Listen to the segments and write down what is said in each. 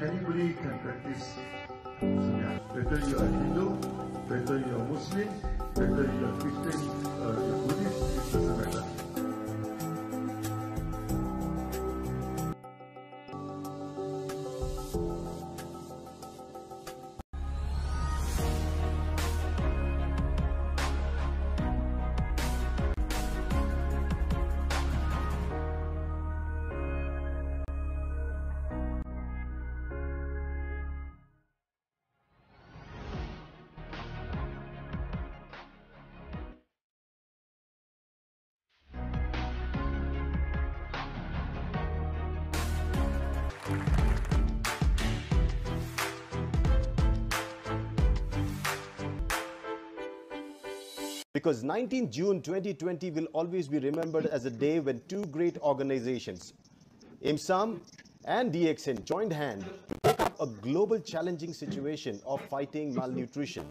Anybody can practice Sunya. Whether you are Hindu, whether you are Muslim, whether you are Christian, you're Buddhist, it doesn't matter. Because 19 June 2020 will always be remembered as a day when two great organizations, IMSAM and DXN, joined hands to take up a global challenging situation of fighting malnutrition.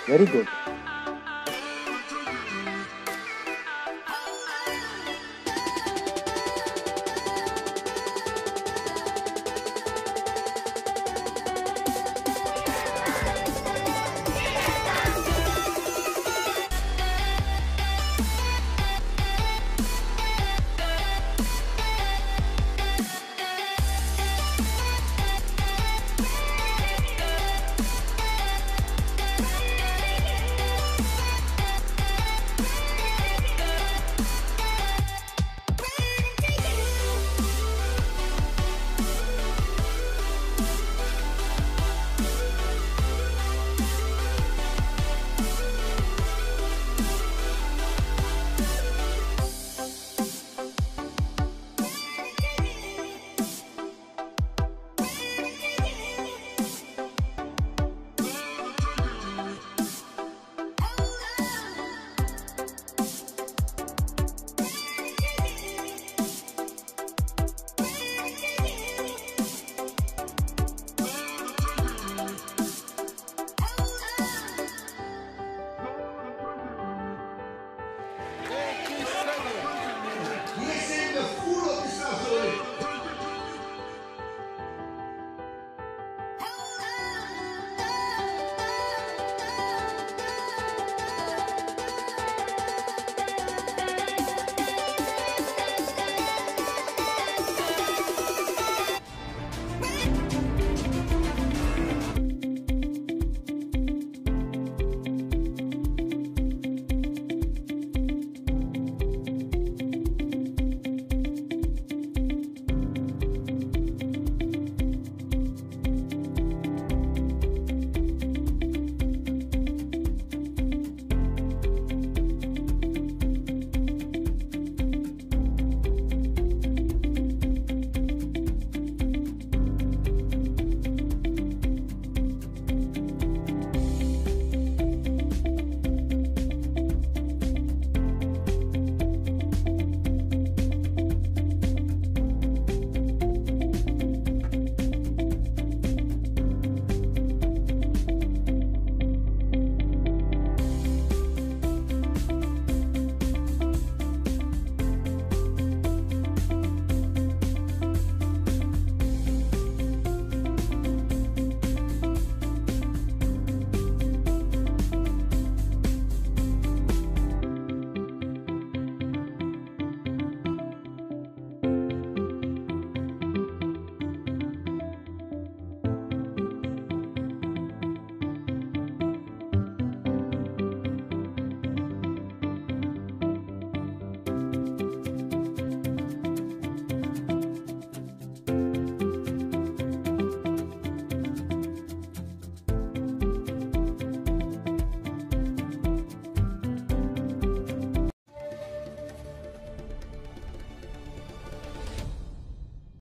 Very good.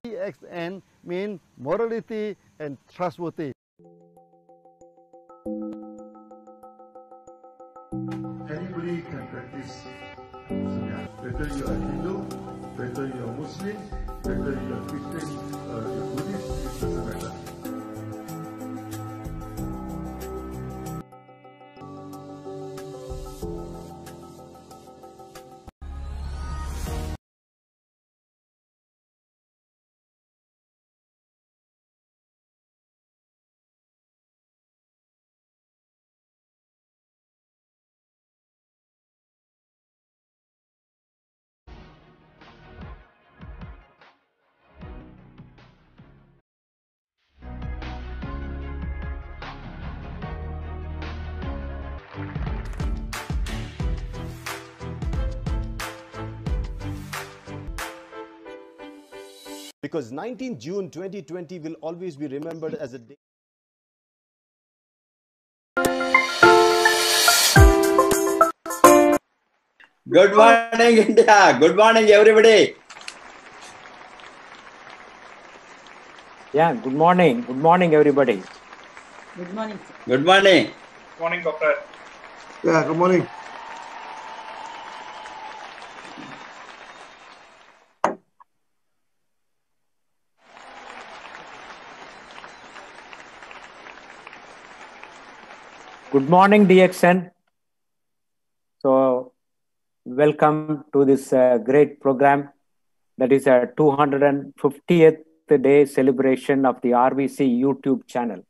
DXN mean morality and trustworthy. Anybody can practice Sunnah. Whether you are Hindu, whether you are Muslim, whether you are Christian, you're Buddhist, it doesn't matter. Because 19 June 2020 will always be remembered as a day. Good morning, India. Good morning, everybody. Yeah, good morning. Good morning, everybody. Good morning. Good morning. Morning, doctor. Yeah, good morning. Good morning, DXN. So, welcome to this great program that is a 250th day celebration of the RVC YouTube channel.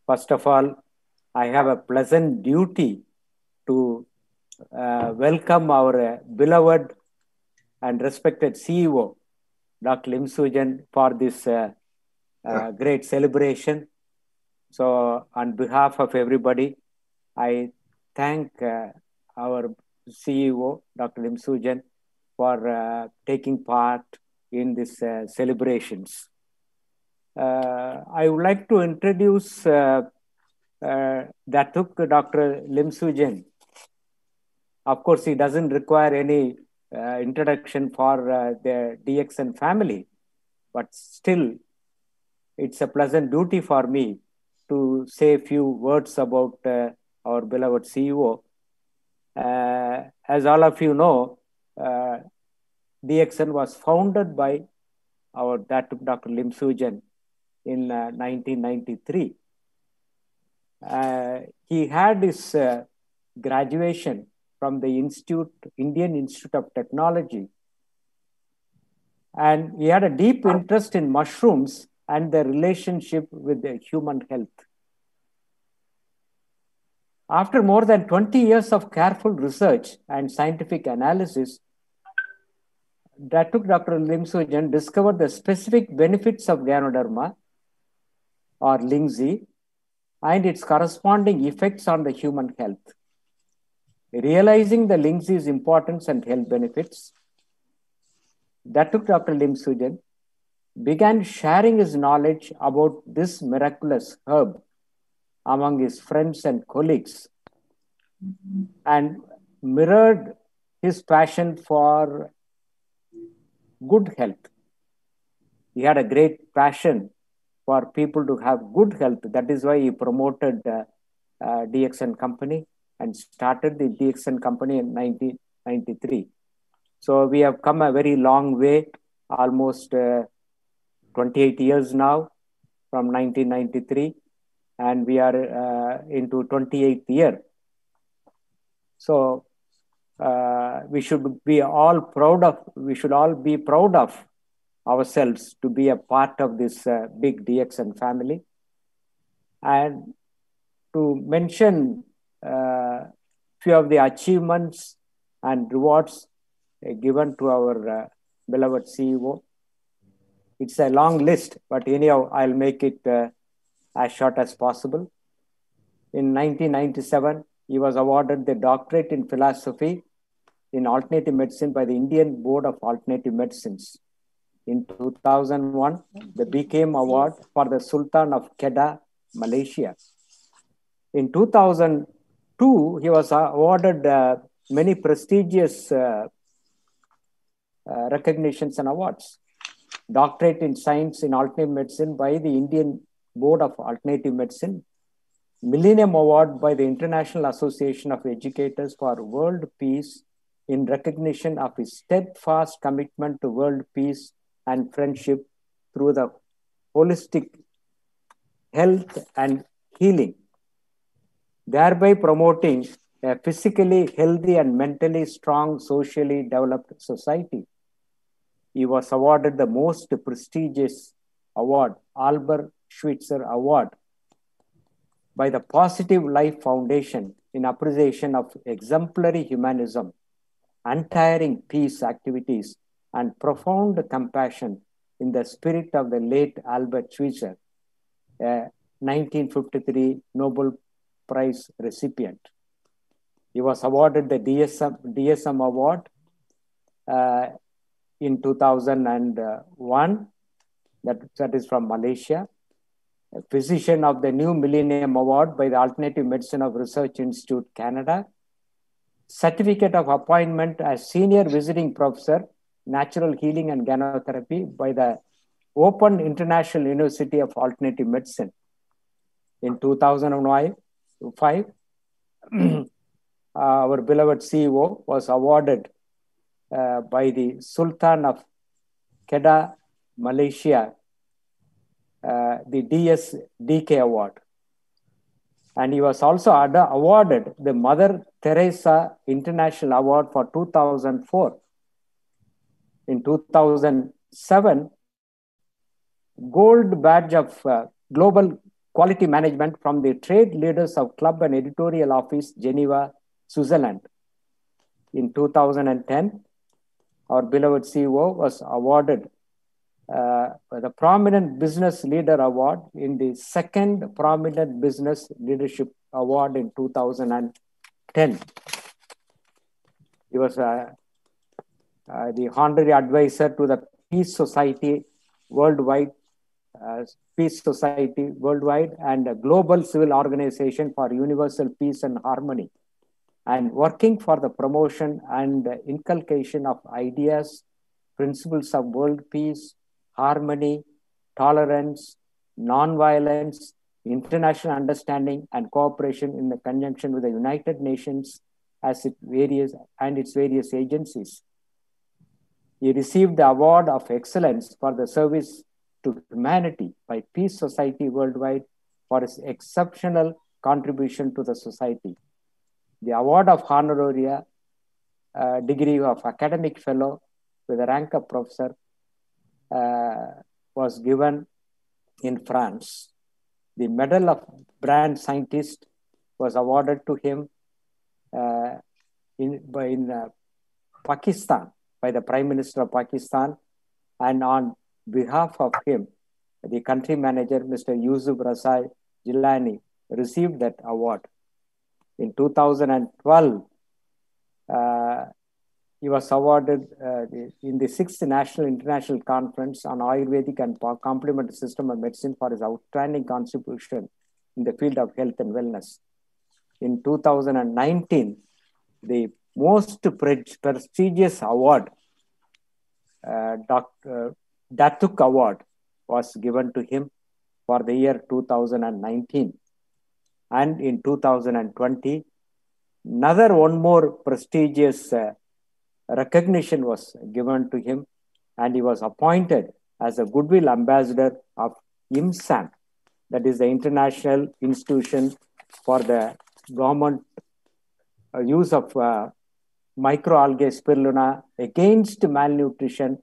First of all, I have a pleasant duty to welcome our beloved and respected CEO, Dr. Lim Sujan, for this great celebration. So, on behalf of everybody, I thank our CEO, Dr. Lim Sujan, for taking part in these celebrations. I would like to introduce Datuk Dr. Lim Sujan. Of course, he doesn't require any introduction for the DXN family, but still, it's a pleasant duty for me to say a few words about our beloved CEO. As all of you know, DXN was founded by our Dr. Lim Sujan in 1993. He had his graduation from the Indian Institute of Technology, and he had a deep interest in mushrooms and their relationship with the human health. After more than 20 years of careful research and scientific analysis, Dr. Lim Sujan discovered the specific benefits of Ganoderma or Lingzi and its corresponding effects on the human health. Realizing the Lingzi's importance and health benefits, Dr. Lim Sujan began sharing his knowledge about this miraculous herb among his friends and colleagues and mirrored his passion for good health. He had a great passion for people to have good health. That is why he promoted DXN company and started the DXN company in 1993. So we have come a very long way, almost 28 years now from 1993, and we are into 28th year. So we should all be proud of ourselves to be a part of this big DXN family. And to mention few of the achievements and rewards given to our beloved CEO. It's a long list, but anyhow, I'll make it as short as possible. In 1997, he was awarded the doctorate in philosophy in alternative medicine by the Indian Board of Alternative Medicines. In 2001, the BKM Award for the Sultan of Kedah, Malaysia. In 2002, he was awarded many prestigious recognitions and awards. Doctorate in Science in Alternative Medicine by the Indian Board of Alternative Medicine, Millennium Award by the International Association of Educators for World Peace in recognition of his steadfast commitment to world peace and friendship through the holistic health and healing, thereby promoting a physically healthy and mentally strong, socially developed society. He was awarded the most prestigious award, Albert Schweitzer Award, by the Positive Life Foundation in appreciation of exemplary humanism, untiring peace activities, and profound compassion in the spirit of the late Albert Schweitzer, a 1953 Nobel Prize recipient. He was awarded the DSM Award in 2001, that is from Malaysia. A physician of the New Millennium Award by the Alternative Medicine of Research Institute, Canada. Certificate of appointment as Senior Visiting Professor, Natural Healing and Gynotherapy by the Open International University of Alternative Medicine. In 2005, our beloved CEO was awarded by the Sultan of Kedah, Malaysia, the DSDK Award. And he was also awarded the Mother Teresa International Award for 2004. In 2007, Gold Badge of Global Quality Management from the Trade Leaders of Club and Editorial Office, Geneva, Switzerland. In 2010, our beloved CEO was awarded the Prominent Business Leader Award in the second Prominent Business Leadership Award in 2010. He was the honorary advisor to the Peace Society Worldwide, and a Global Civil Organization for Universal Peace and Harmony, and working for the promotion and inculcation of ideas, principles of world peace, harmony, tolerance, non-violence, international understanding, and cooperation in the conjunction with the United Nations its various agencies. He received the Award of Excellence for the Service to Humanity by Peace Society Worldwide for his exceptional contribution to the society. The Award of Honoraria, degree of Academic Fellow with the rank of Professor, was given in France. The Medal of Brand Scientist was awarded to him in Pakistan by the Prime Minister of Pakistan, and on behalf of him, the country manager, Mr. Yusuf Raza Gilani, received that award. In 2012, he was awarded in the 6th National International Conference on Ayurvedic and Complementary System of Medicine for his outstanding contribution in the field of health and wellness. In 2019, the most prestigious award, Dr. Datuk Award, was given to him for the year 2019. And in 2020, one more prestigious recognition was given to him, and he was appointed as a Goodwill Ambassador of IMSAN, that is the International Institution for the Government Use of Microalgae Spirulina Against Malnutrition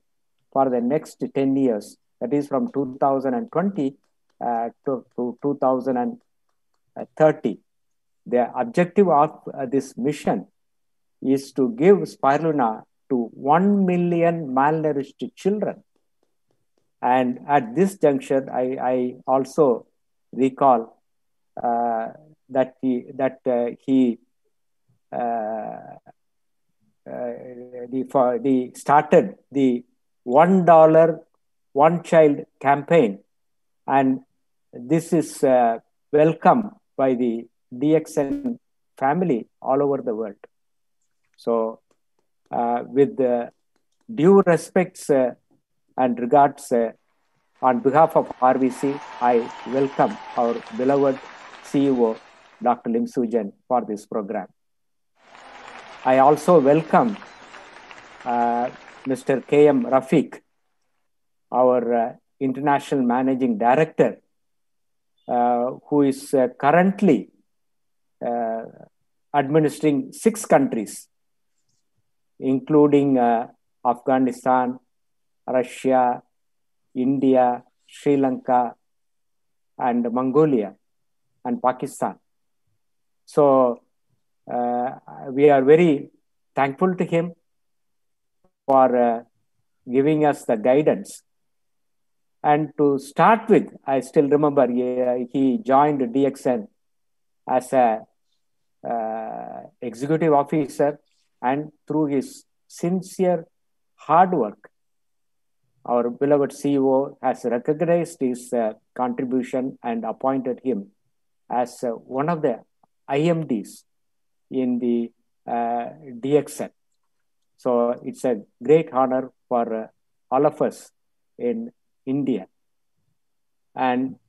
for the next 10 years, that is from 2020 to 2030. The objective of this mission is to give spirulina to 1 million malnourished children. And at this juncture, I also recall that he started the $1 one child campaign, and this is welcome by the DXN family all over the world. So with the due respects and regards. On behalf of RVC, I welcome our beloved CEO, Dr. Lim Sujan, for this program. I also welcome Mr. K.M. Rafiq, our International Managing Director, who is currently administering 6 countries, including Afghanistan, Russia, India, Sri Lanka, and Mongolia, and Pakistan. So we are very thankful to him for giving us the guidance. And to start with, I still remember he joined DXN as a executive officer, and through his sincere hard work, our beloved CEO has recognized his contribution and appointed him as one of the IMDs in the DXN. So it's a great honor for all of us in India. And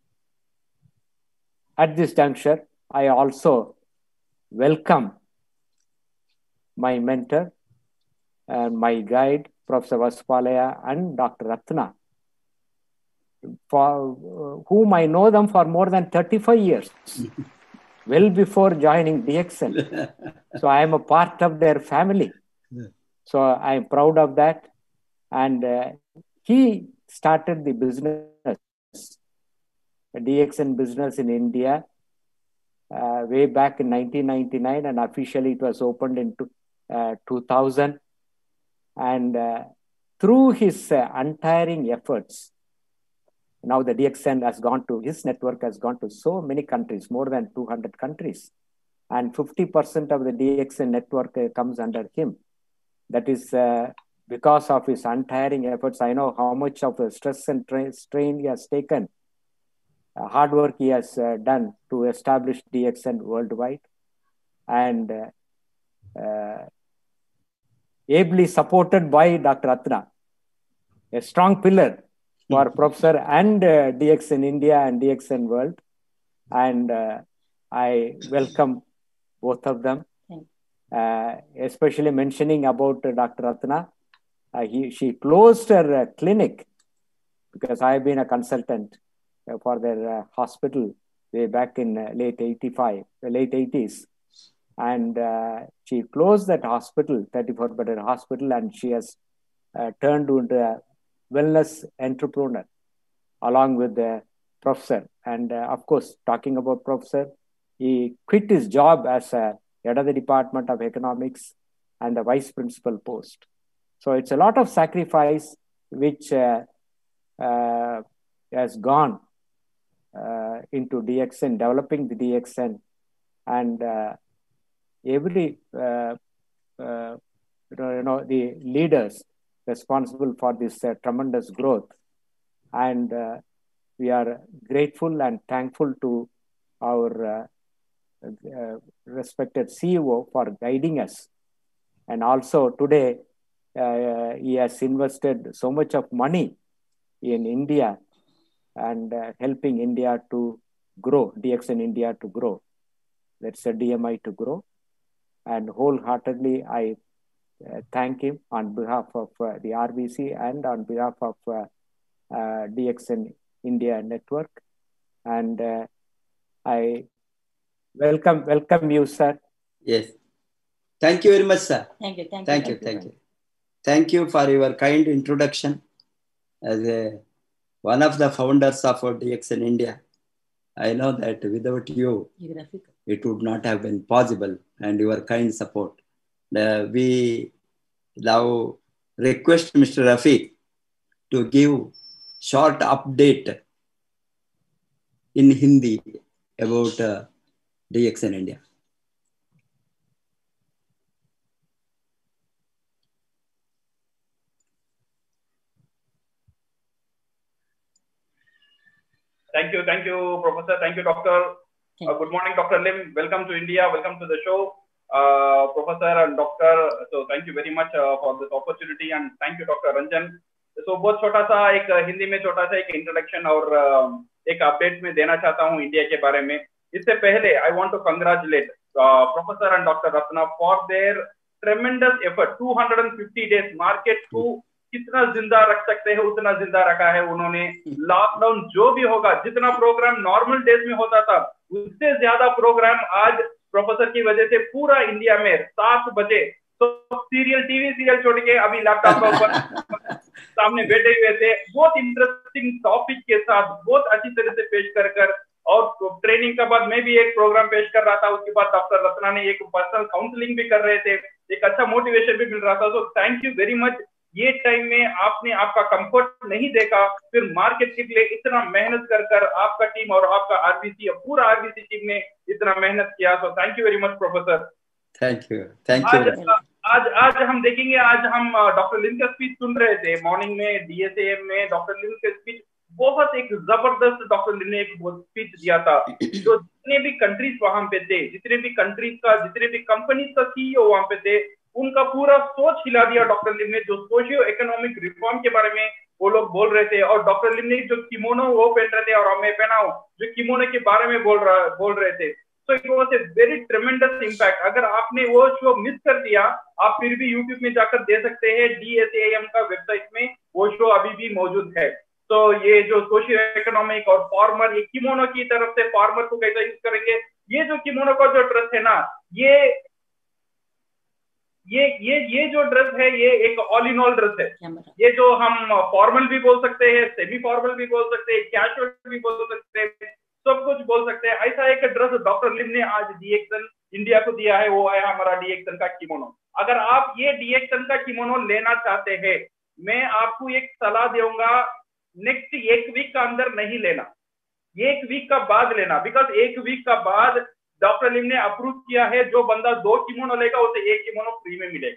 at this juncture, I also welcome my mentor and my guide, Professor Vasupalaya and Dr. Ratna, for whom I know them for more than 35 years, well before joining DXN. So I am a part of their family. So I am proud of that. And he started the business, DXN business in India, way back in 1999, and officially it was opened in 2000. And through his untiring efforts, now the DXN has gone to, his network has gone to so many countries, more than 200 countries. And 50% of the DXN network comes under him. That is because of his untiring efforts. I know how much of a stress and strain he has taken, hard work he has done to establish DXN worldwide. And ably supported by Dr. Ratna, a strong pillar for Professor and DXN India and DXN World. And I welcome both of them, especially mentioning about Dr. Ratna. She closed her clinic because I have been a consultant for their hospital way back in late 80s. And she closed that hospital, 34-bedded hospital, and she has turned into a wellness entrepreneur along with the professor. And of course, talking about professor, he quit his job as a head of the Department of Economics and the vice principal post. So it's a lot of sacrifice which has gone into DXN, developing the DXN, and every the leaders responsible for this tremendous growth. And we are grateful and thankful to our respected CEO for guiding us. And also today, he has invested so much of money in India and helping India to grow, DXN India to grow. That's a DMI to grow. And wholeheartedly, I thank him on behalf of the RVC and on behalf of DXN India Network. And I welcome you, sir. Yes. Thank you very much, sir. Thank you. Thank you. Thank you for your kind introduction. As one of the founders of DXN India, I know that without you, it would not have been possible, and your kind support. We now request Mr. Rafiq to give short update in Hindi about DXN India. Thank you, Professor. Thank you, Doctor. Good morning, Dr. Lim. Welcome to India. Welcome to the show, Professor and Doctor. So thank you very much for this opportunity, and thank you, Dr. Ranjan, सो बहुत छोटा सा एक हिंदी में छोटा सा एक introduction और एक अपडेट में देना चाहता हूँ इंडिया के बारे में। इससे पहले I want to congratulate professor and doctor Ratna for their tremendous effort. 250 days market को कितना जिंदा रख सकते हैं उतना जिंदा रखा है उन्होंने। लॉकडाउन जो भी होगा, जितना प्रोग्राम नॉर्मल डेज में होता था उससे ज्यादा प्रोग्राम आज प्रोफेसर की वजह से पूरा इंडिया में 7 बजे तो टीवी सीरियल छोड़ के अभी लैपटॉप के ऊपर सामने बैठे हुए थे, बहुत इंटरेस्टिंग टॉपिक के साथ बहुत अच्छी तरह से पेश कर और ट्रेनिंग के बाद मैं भी एक प्रोग्राम पेश कर रहा था, उसके बाद डॉक्टर रत्ना ने एक पर्सनल काउंसलिंग भी कर रहे थे, एक अच्छा मोटिवेशन भी मिल रहा था। So thank you very much. ये टाइम में आपने आपका कंफर्ट नहीं देखा, फिर मार्केट के लिए इतना मेहनत कर आपका टीम और आपका आरबीसी पूरा आरबीसी टीम ने इतना मेहनत किया। So thank you very much professor. Thank you. आज हम देखेंगे, आज हम डॉक्टर लिम का स्पीच सुन रहे थे मॉर्निंग में DSAM में। डॉक्टर लिम का स्पीच बहुत एक जबरदस्त, डॉक्टर लिम ने एक स्पीच दिया था। जो जितने भी कंट्रीज वहां पे थे, जितने भी कंट्रीज का, जितने भी कंपनीज का CEO वहां पे थे, उनका पूरा सोच हिला दिया डॉक्टर लिम ने। जो सोशियो इकोनॉमिक रिफॉर्म के बारे में वो लोग बोल रहे थे, और डॉक्टर लिम ने जो किमोनो वो पहन रहे थे और मैं पहना हूं जो किमोनो के बारे में बोल रहे थे। So it was a very tremendous impact। अगर आपने वो शो मिस कर दिया, आप फिर भी YouTube में जाकर दे सकते हैं, DSAM का वेबसाइट में वो शो अभी भी मौजूद है। तो ये जो सोशियो इकोनॉमिक और फार्मर, ये किमोनो की तरफ से फार्मर को कैसे यूज करेंगे, ये जो किमोनो का जो ड्रेस है ना, ये जो ड्रेस है ये एक ऑल इन ऑल ड्रेस है। ये जो हम फॉर्मल भी बोल सकते हैं, सेमी फॉर्मल भी बोल सकते हैं, कैजुअल भी बोल सकते हैं, सब कुछ बोल सकते हैं। ऐसा एक ड्रेस डॉक्टर लिम ने आज DXN इंडिया को दिया है, वो है हमारा DXN का किमोनो। अगर आप ये DXN का किमोनो लेना चाहते हैं, मैं आपको एक सलाह दूंगा, नेक्स्ट 1 वीक का अंदर नहीं लेना, 1 वीक का बाद लेना। बिकॉज 1 वीक का बाद डॉक्टर लिम ने अप्रूव किया है, जो बंदा 2 किमोनो लेगा उसे 1 किमोनो फ्री में मिलेगा।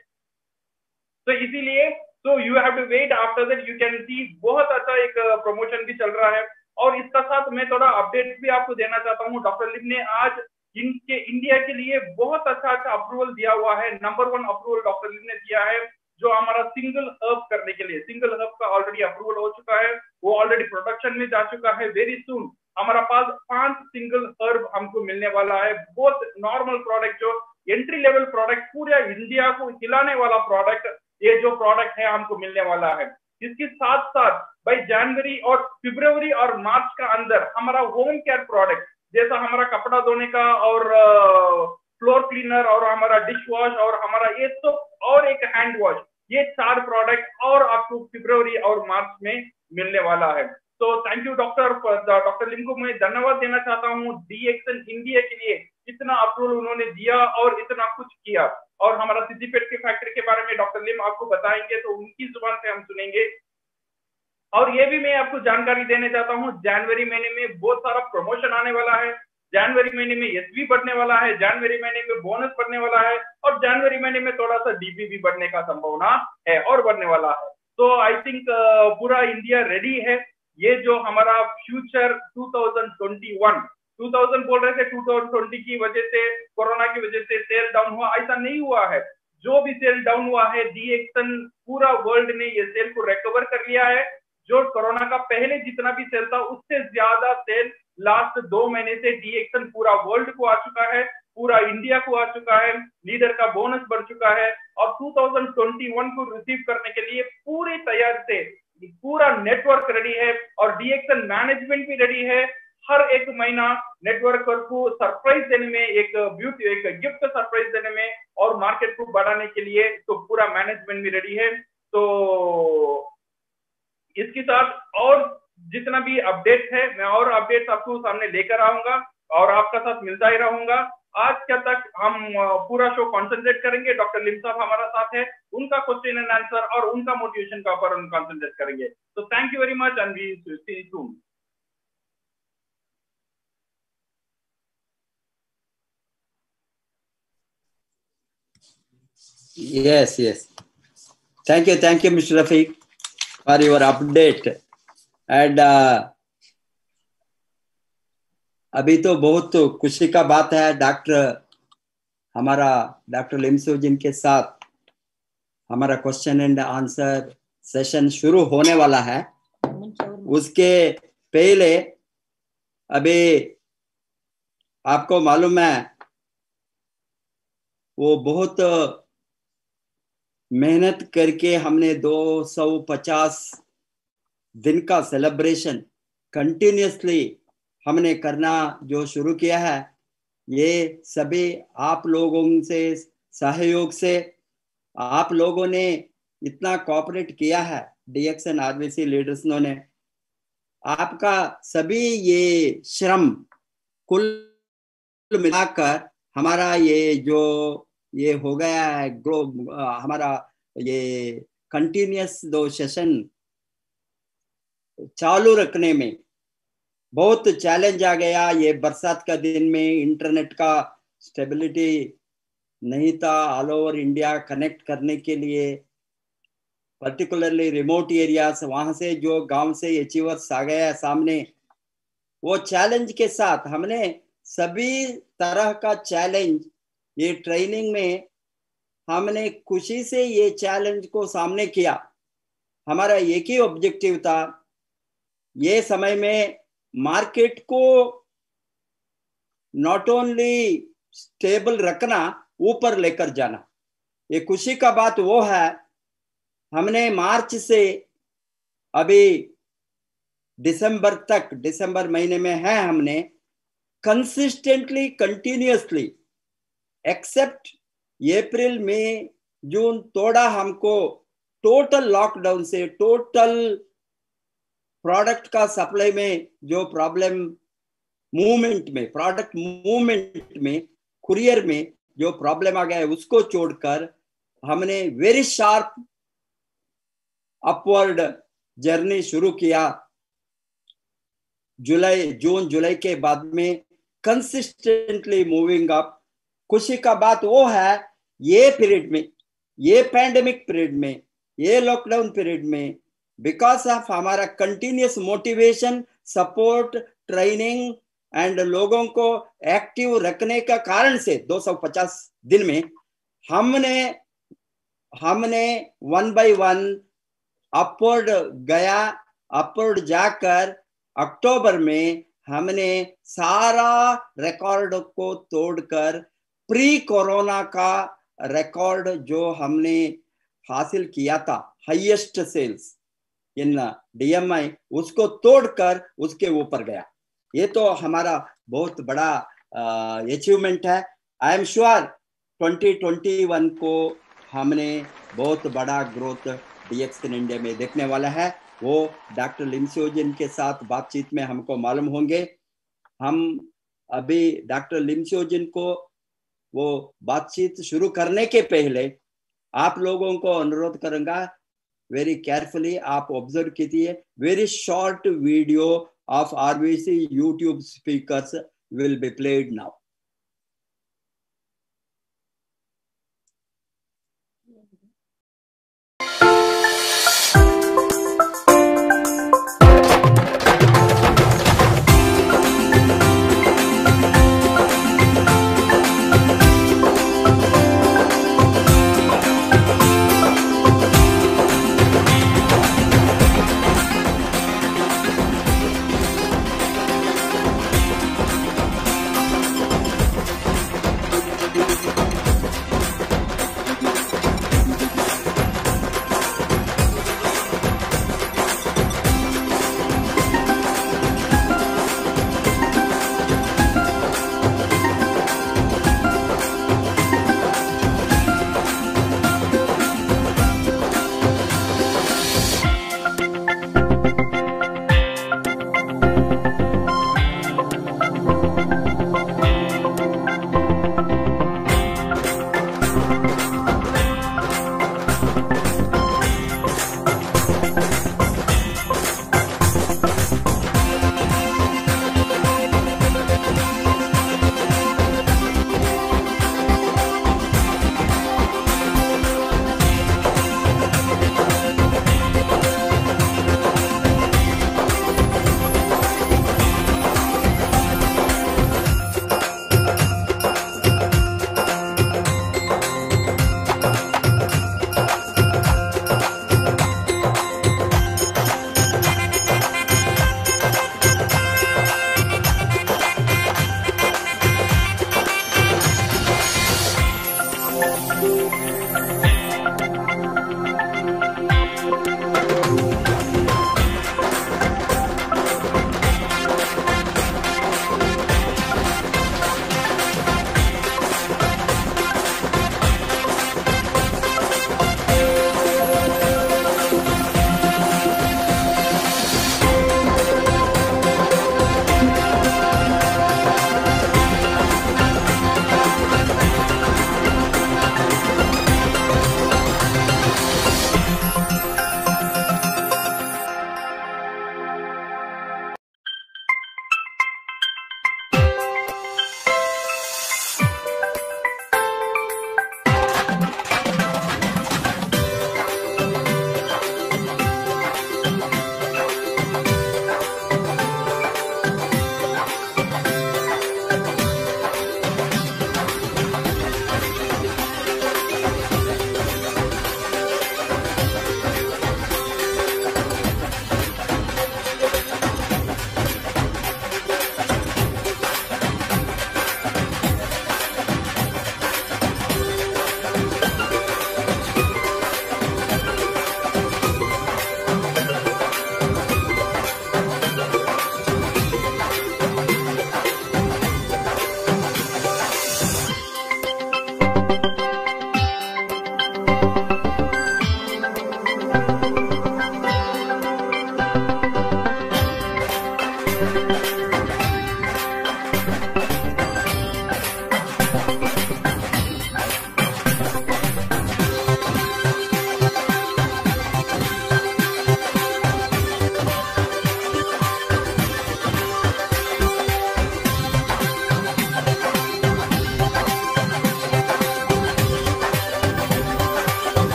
तो इसीलिए तो you have to wait, after that you can see. बहुत अच्छा एक प्रमोशन भी चल रहा है। और इसका साथ मैं थोड़ा अपडेट भी आपको देना चाहता हूँ। डॉक्टर लिम ने आज इंडिया के लिए बहुत अच्छा अप्रूवल दिया हुआ है। नंबर 1 अप्रूवल डॉक्टर लिम ने दिया है, जो हमारा सिंगल हब करने के लिए। सिंगल हब का ऑलरेडी अप्रूवल हो चुका है, वो ऑलरेडी प्रोडक्शन में जा चुका है। वेरी सून हमारा पास 5 सिंगल हर्ब हमको मिलने वाला है। बहुत नॉर्मल प्रोडक्ट, जो एंट्री लेवल प्रोडक्ट, पूरा इंडिया को खिलाने वाला प्रोडक्ट, ये जो प्रोडक्ट है हमको मिलने वाला है। इसके साथ साथ भाई जनवरी और फरवरी और मार्च का अंदर हमारा होम केयर प्रोडक्ट, जैसा हमारा कपड़ा धोने का और फ्लोर क्लीनर और हमारा डिश वॉश और हमारा ये सोप और एक हैंड वॉश, ये 4 प्रोडक्ट और आपको फरवरी और मार्च में मिलने वाला है। तो थैंक यू डॉक्टर लिम को मैं धन्यवाद देना चाहता हूँ। DXN इंडिया के लिए इतना अप्रूवल उन्होंने दिया और इतना कुछ किया। और हमारा सिद्दीपेट के फैक्ट्री के बारे में डॉक्टर लिम आपको बताएंगे, तो उनकी जुबान से हम सुनेंगे। और ये भी मैं आपको जानकारी देने चाहता हूँ, जनवरी महीने में बहुत सारा प्रमोशन आने वाला है। जनवरी महीने में SV बढ़ने वाला है, जनवरी महीने में बोनस बढ़ने वाला है, और जनवरी महीने में थोड़ा सा DP भी बढ़ने का संभावना है और बढ़ने वाला है। तो आई थिंक पूरा इंडिया रेडी है। ये जो हमारा फ्यूचर 2021 बोल रहे थे, 2020 की वजह से, कोरोना की वजह से सेल डाउन हुआ, ऐसा नहीं हुआ है। जो भी सेल डाउन हुआ है, DXN पूरा वर्ल्ड ने ये सेल को रिकवर कर लिया है। जो कोरोना का पहले जितना भी सेल था उससे ज्यादा सेल लास्ट 2 महीने से DXN पूरा वर्ल्ड को आ चुका है, पूरा इंडिया को आ चुका है। लीडर का बोनस बढ़ चुका है और 2021 को रिसीव करने के लिए पूरी तैयार से पूरा नेटवर्क रेडी है और DXN मैनेजमेंट भी रेडी है। हर एक महीना नेटवर्क को सरप्राइज देने में, एक गिफ्ट सरप्राइज देने में और मार्केट को बढ़ाने के लिए तो पूरा मैनेजमेंट भी रेडी है। तो इसके साथ और जितना भी अपडेट है, मैं और अपडेट्स आपको सामने लेकर आऊंगा और आपका साथ मिलता ही रहूंगा। आज क्या तक हम पूरा शो कंसंट्रेट करेंगे, डॉक्टर लिम साहब हमारा साथ है, उनका क्वेश्चन एंड आंसर और उनका मोटिवेशन का ऊपर हम कंसंट्रेट करेंगे। तो thank you very much and we see you soon. Yes. Thank you, Mr. Rafiq, for your update. And अभी तो बहुत खुशी का बात है, डॉक्टर लिम सुजीन के साथ हमारा क्वेश्चन एंड आंसर सेशन शुरू होने वाला है, उसके पहले अभी आपको मालूम है वो बहुत मेहनत करके हमने 250 दिन का सेलिब्रेशन कंटिन्यूसली हमने करना जो शुरू किया है, ये सभी आप लोगों से सहयोग से, आप लोगों ने इतना कोऑपरेट किया है, DXN RVC लीडर्स ने, आपका सभी ये श्रम कुल मिलाकर हमारा ये जो ये हो गया है हमारा ये कंटिन्यूस 2 सेशन चालू रखने में बहुत चैलेंज आ गया। ये बरसात का दिन में इंटरनेट का स्टेबिलिटी नहीं था ऑल ओवर इंडिया कनेक्ट करने के लिए, पर्टिकुलरली रिमोट एरियाज, वहां से जो गांव से अचीवर्स आ गया सामने, वो चैलेंज के साथ हमने सभी तरह का चैलेंज ये ट्रेनिंग में हमने खुशी से ये चैलेंज को सामने किया। हमारा एक ही ऑब्जेक्टिव था, ये समय में मार्केट को नॉट ओनली स्टेबल रखना, ऊपर लेकर जाना। ये खुशी का बात वो है, हमने मार्च से अभी दिसंबर तक, दिसंबर महीने में है, हमने कंसिस्टेंटली कंटिन्यूअसली एक्सेप्ट अप्रैल मई जून थोड़ा हमको टोटल लॉकडाउन से, टोटल प्रोडक्ट का सप्लाई में जो प्रॉब्लम मूवमेंट में, प्रोडक्ट मूवमेंट में, कुरियर में जो प्रॉब्लम आ गया है, उसको छोड़कर हमने वेरी शार्प अपवर्ड जर्नी शुरू किया। जून जुलाई के बाद में कंसिस्टेंटली मूविंग अप। खुशी का बात वो है, ये पीरियड में, ये पैंडेमिक पीरियड में, ये लॉकडाउन पीरियड में, बिकॉज ऑफ हमारा continuous motivation, support, training and लोगों को एक्टिव रखने का कारण से 250 दिन में हमने 1 by 1 अपवर्ड गया। अपवर्ड जाकर अक्टूबर में हमने सारा रिकॉर्ड को तोड़कर प्री कोरोना का रिकॉर्ड जो हमने हासिल किया था, हाईएस्ट सेल्स इन DMI, उसको तोड़कर उसके ऊपर गया। ये तो हमारा बहुत बड़ा अचीवमेंट है। आई एम श्योर 2021 को हमने बहुत बड़ा ग्रोथ DXN इंडिया में देखने वाला है। वो डॉक्टर लिम सियोजिन के साथ बातचीत में हमको मालूम होंगे। हम अभी डॉक्टर लिम सियोजिन को वो बातचीत शुरू करने के पहले आप लोगों को अनुरोध करूंगा, वेरी केयरफुली आप ऑब्जर्व कीजिए। Very short video of RVC YouTube speakers will be played now.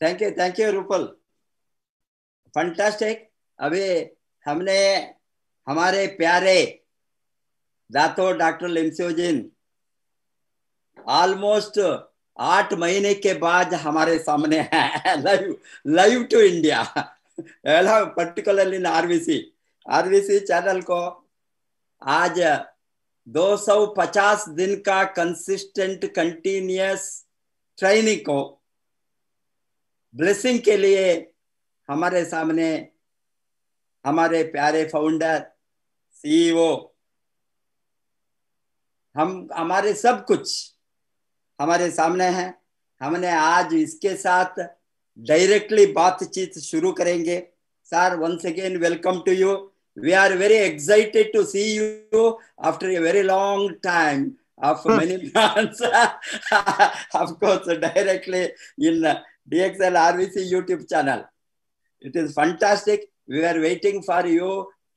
Thank you Rupal, fantastic. अभी हमने हमारे प्यारे दातो डॉक्टर लिमसियोजिन ऑलमोस्ट 8 महीने के बाद हमारे सामने है, live to India, particularly in RVC channel को। आज 250 दिन का कंसिस्टेंट कंटिन्यूअस ट्रेनिंग को ब्लेसिंग के लिए हमारे सामने हमारे प्यारे फाउंडर, सीईओ, हमारे सब कुछ हमारे सामने है। हमने आज इसके साथ डायरेक्टली बातचीत शुरू करेंगे। Sir, once again welcome to you. We are very excited to see you after a very long time of many months. Of course, directly in DXL RVC YouTube channel. It is fantastic. We are waiting for you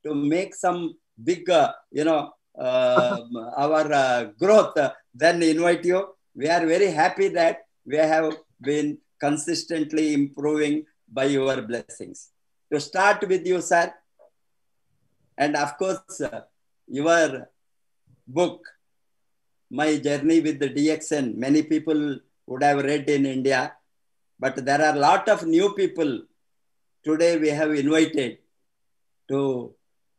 to make some big, our growth. Then invite you. We are very happy that we have been consistently improving by your blessings. To start with you, sir. And of course, your book, My Journey with the DXN, many people would have read in India, but there are a lot of new people today we have invited to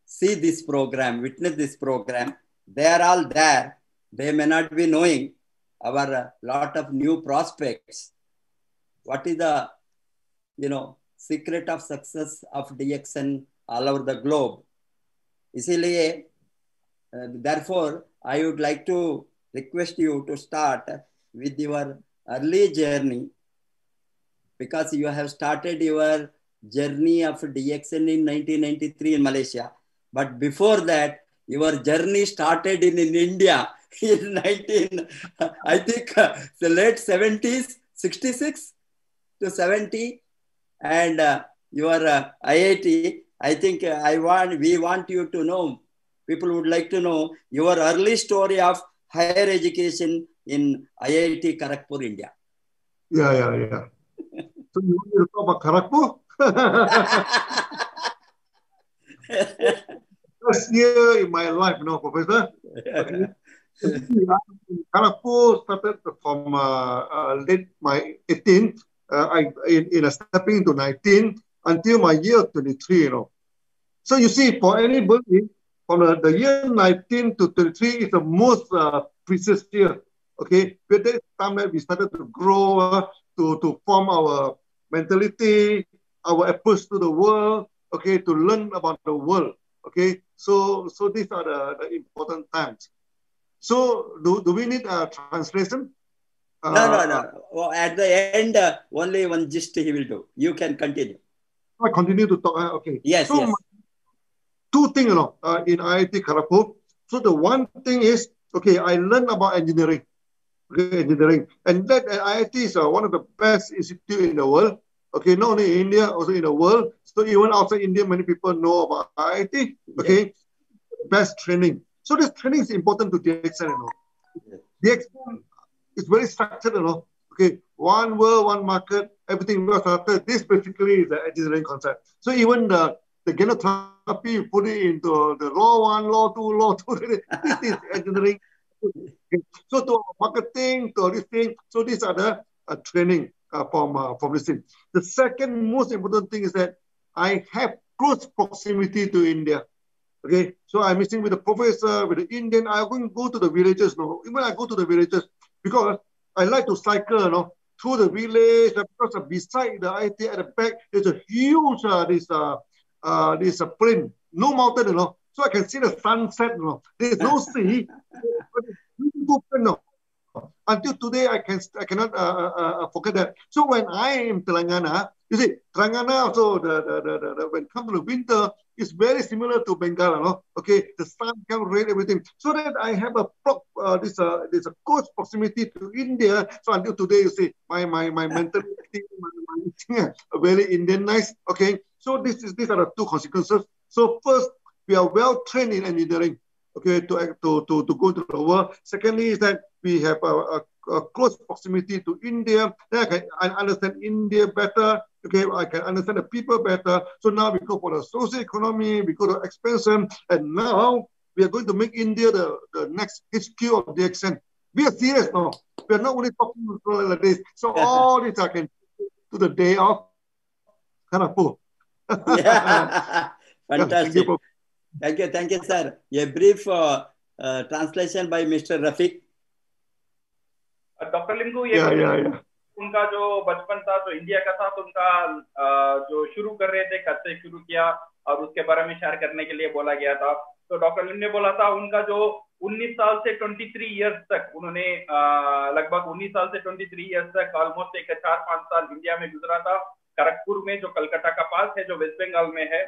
see this program, witness this program. They are all there. They may not be knowing our lot of new prospects. What is the, secret of success of DXN all over the globe? इसीलिए therefore I would like to request you to start with your early journey, because you have started your journey of DXN in 1993 in Malaysia, but before that your journey started in India in I think the late 70s, 66 to 70, and your IIT. I think we want you to know, people would like to know your early story of higher education in IIT Kharagpur, India. Yeah. So you want to talk about Kharagpur? First year in my life, Professor. Okay. Kharagpur started from late my 18, in stepping into 19 until my year 23, So you see, for anybody, from the year 19 to 23 is the most precious year. Okay, but that time that we started to grow, to form our mentality, our approach to the world. Okay, to learn about the world. Okay, so these are the important times. So do we need a translation? No. Well, at the end, only one gist he will do. You can continue. I continue to talk. Okay. Yes. Two things, in IIT Kharagpur. So the one thing is, okay, I learned about engineering. Okay, engineering. And that IIT is one of the best institutes in the world. Okay, not only in India, also in the world. So even outside India, many people know about IIT. Okay, best training. So this training is important to DXN, DXN is very structured, Okay, one world, one market, everything well structured. This basically is the engineering concept. So even the genotherapy, you put it into the law 1, law 2, law 2. This is engineering. So to marketing, to this thing. So these are the training from this thing. The second most important thing is that I have close proximity to India. Okay, so I'm meeting with the professor, with the Indian. I won't go to the villages, Even I go to the villages because I like to cycle, through the village. Because beside the IT at the back, there's a huge this plain, no mountain, So I can see the sunset, There's no sea. Until today, I cannot forget that. So when I am in Telangana, you see, Telangana also, when it comes to the winter, it's very similar to Bengal, Okay, the sun can rain, everything. So that I have this a close proximity to India. So until today, you see, my mentality, my very Indianized. Okay, so these are the two consequences. So first, we are well trained in engineering. okay, to go to the world. Secondly is that we have a close proximity to India. Then I understand India better. Okay, I can understand the people better. So now we go for the social economy, we go to expansion, and now we are going to make India the next HQ of DXN. We are serious now. We are not only talking like this. So all this I can do the day of Kharagpur. Yeah. Fantastic. Yeah, thank you, sir. A brief translation by Mr. Rafiq. Doctor Limbu ये उनका जो बचपन था जो India का था तो उनका जो शुरू कर रहे थे कब से शुरू किया और उसके बारे में शेयर करने के लिए बोला गया था। तो डॉक्टर लिम ने बोला था उनका जो 19 साल से 23 इयर्स तक उन्होंने लगभग 19 साल से 23 इयर्स तक ऑलमोस्ट एक 4-5 साल इंडिया में गुजरा था, खड़गपुर में जो कलकत्ता का पास है, जो वेस्ट बंगाल में है।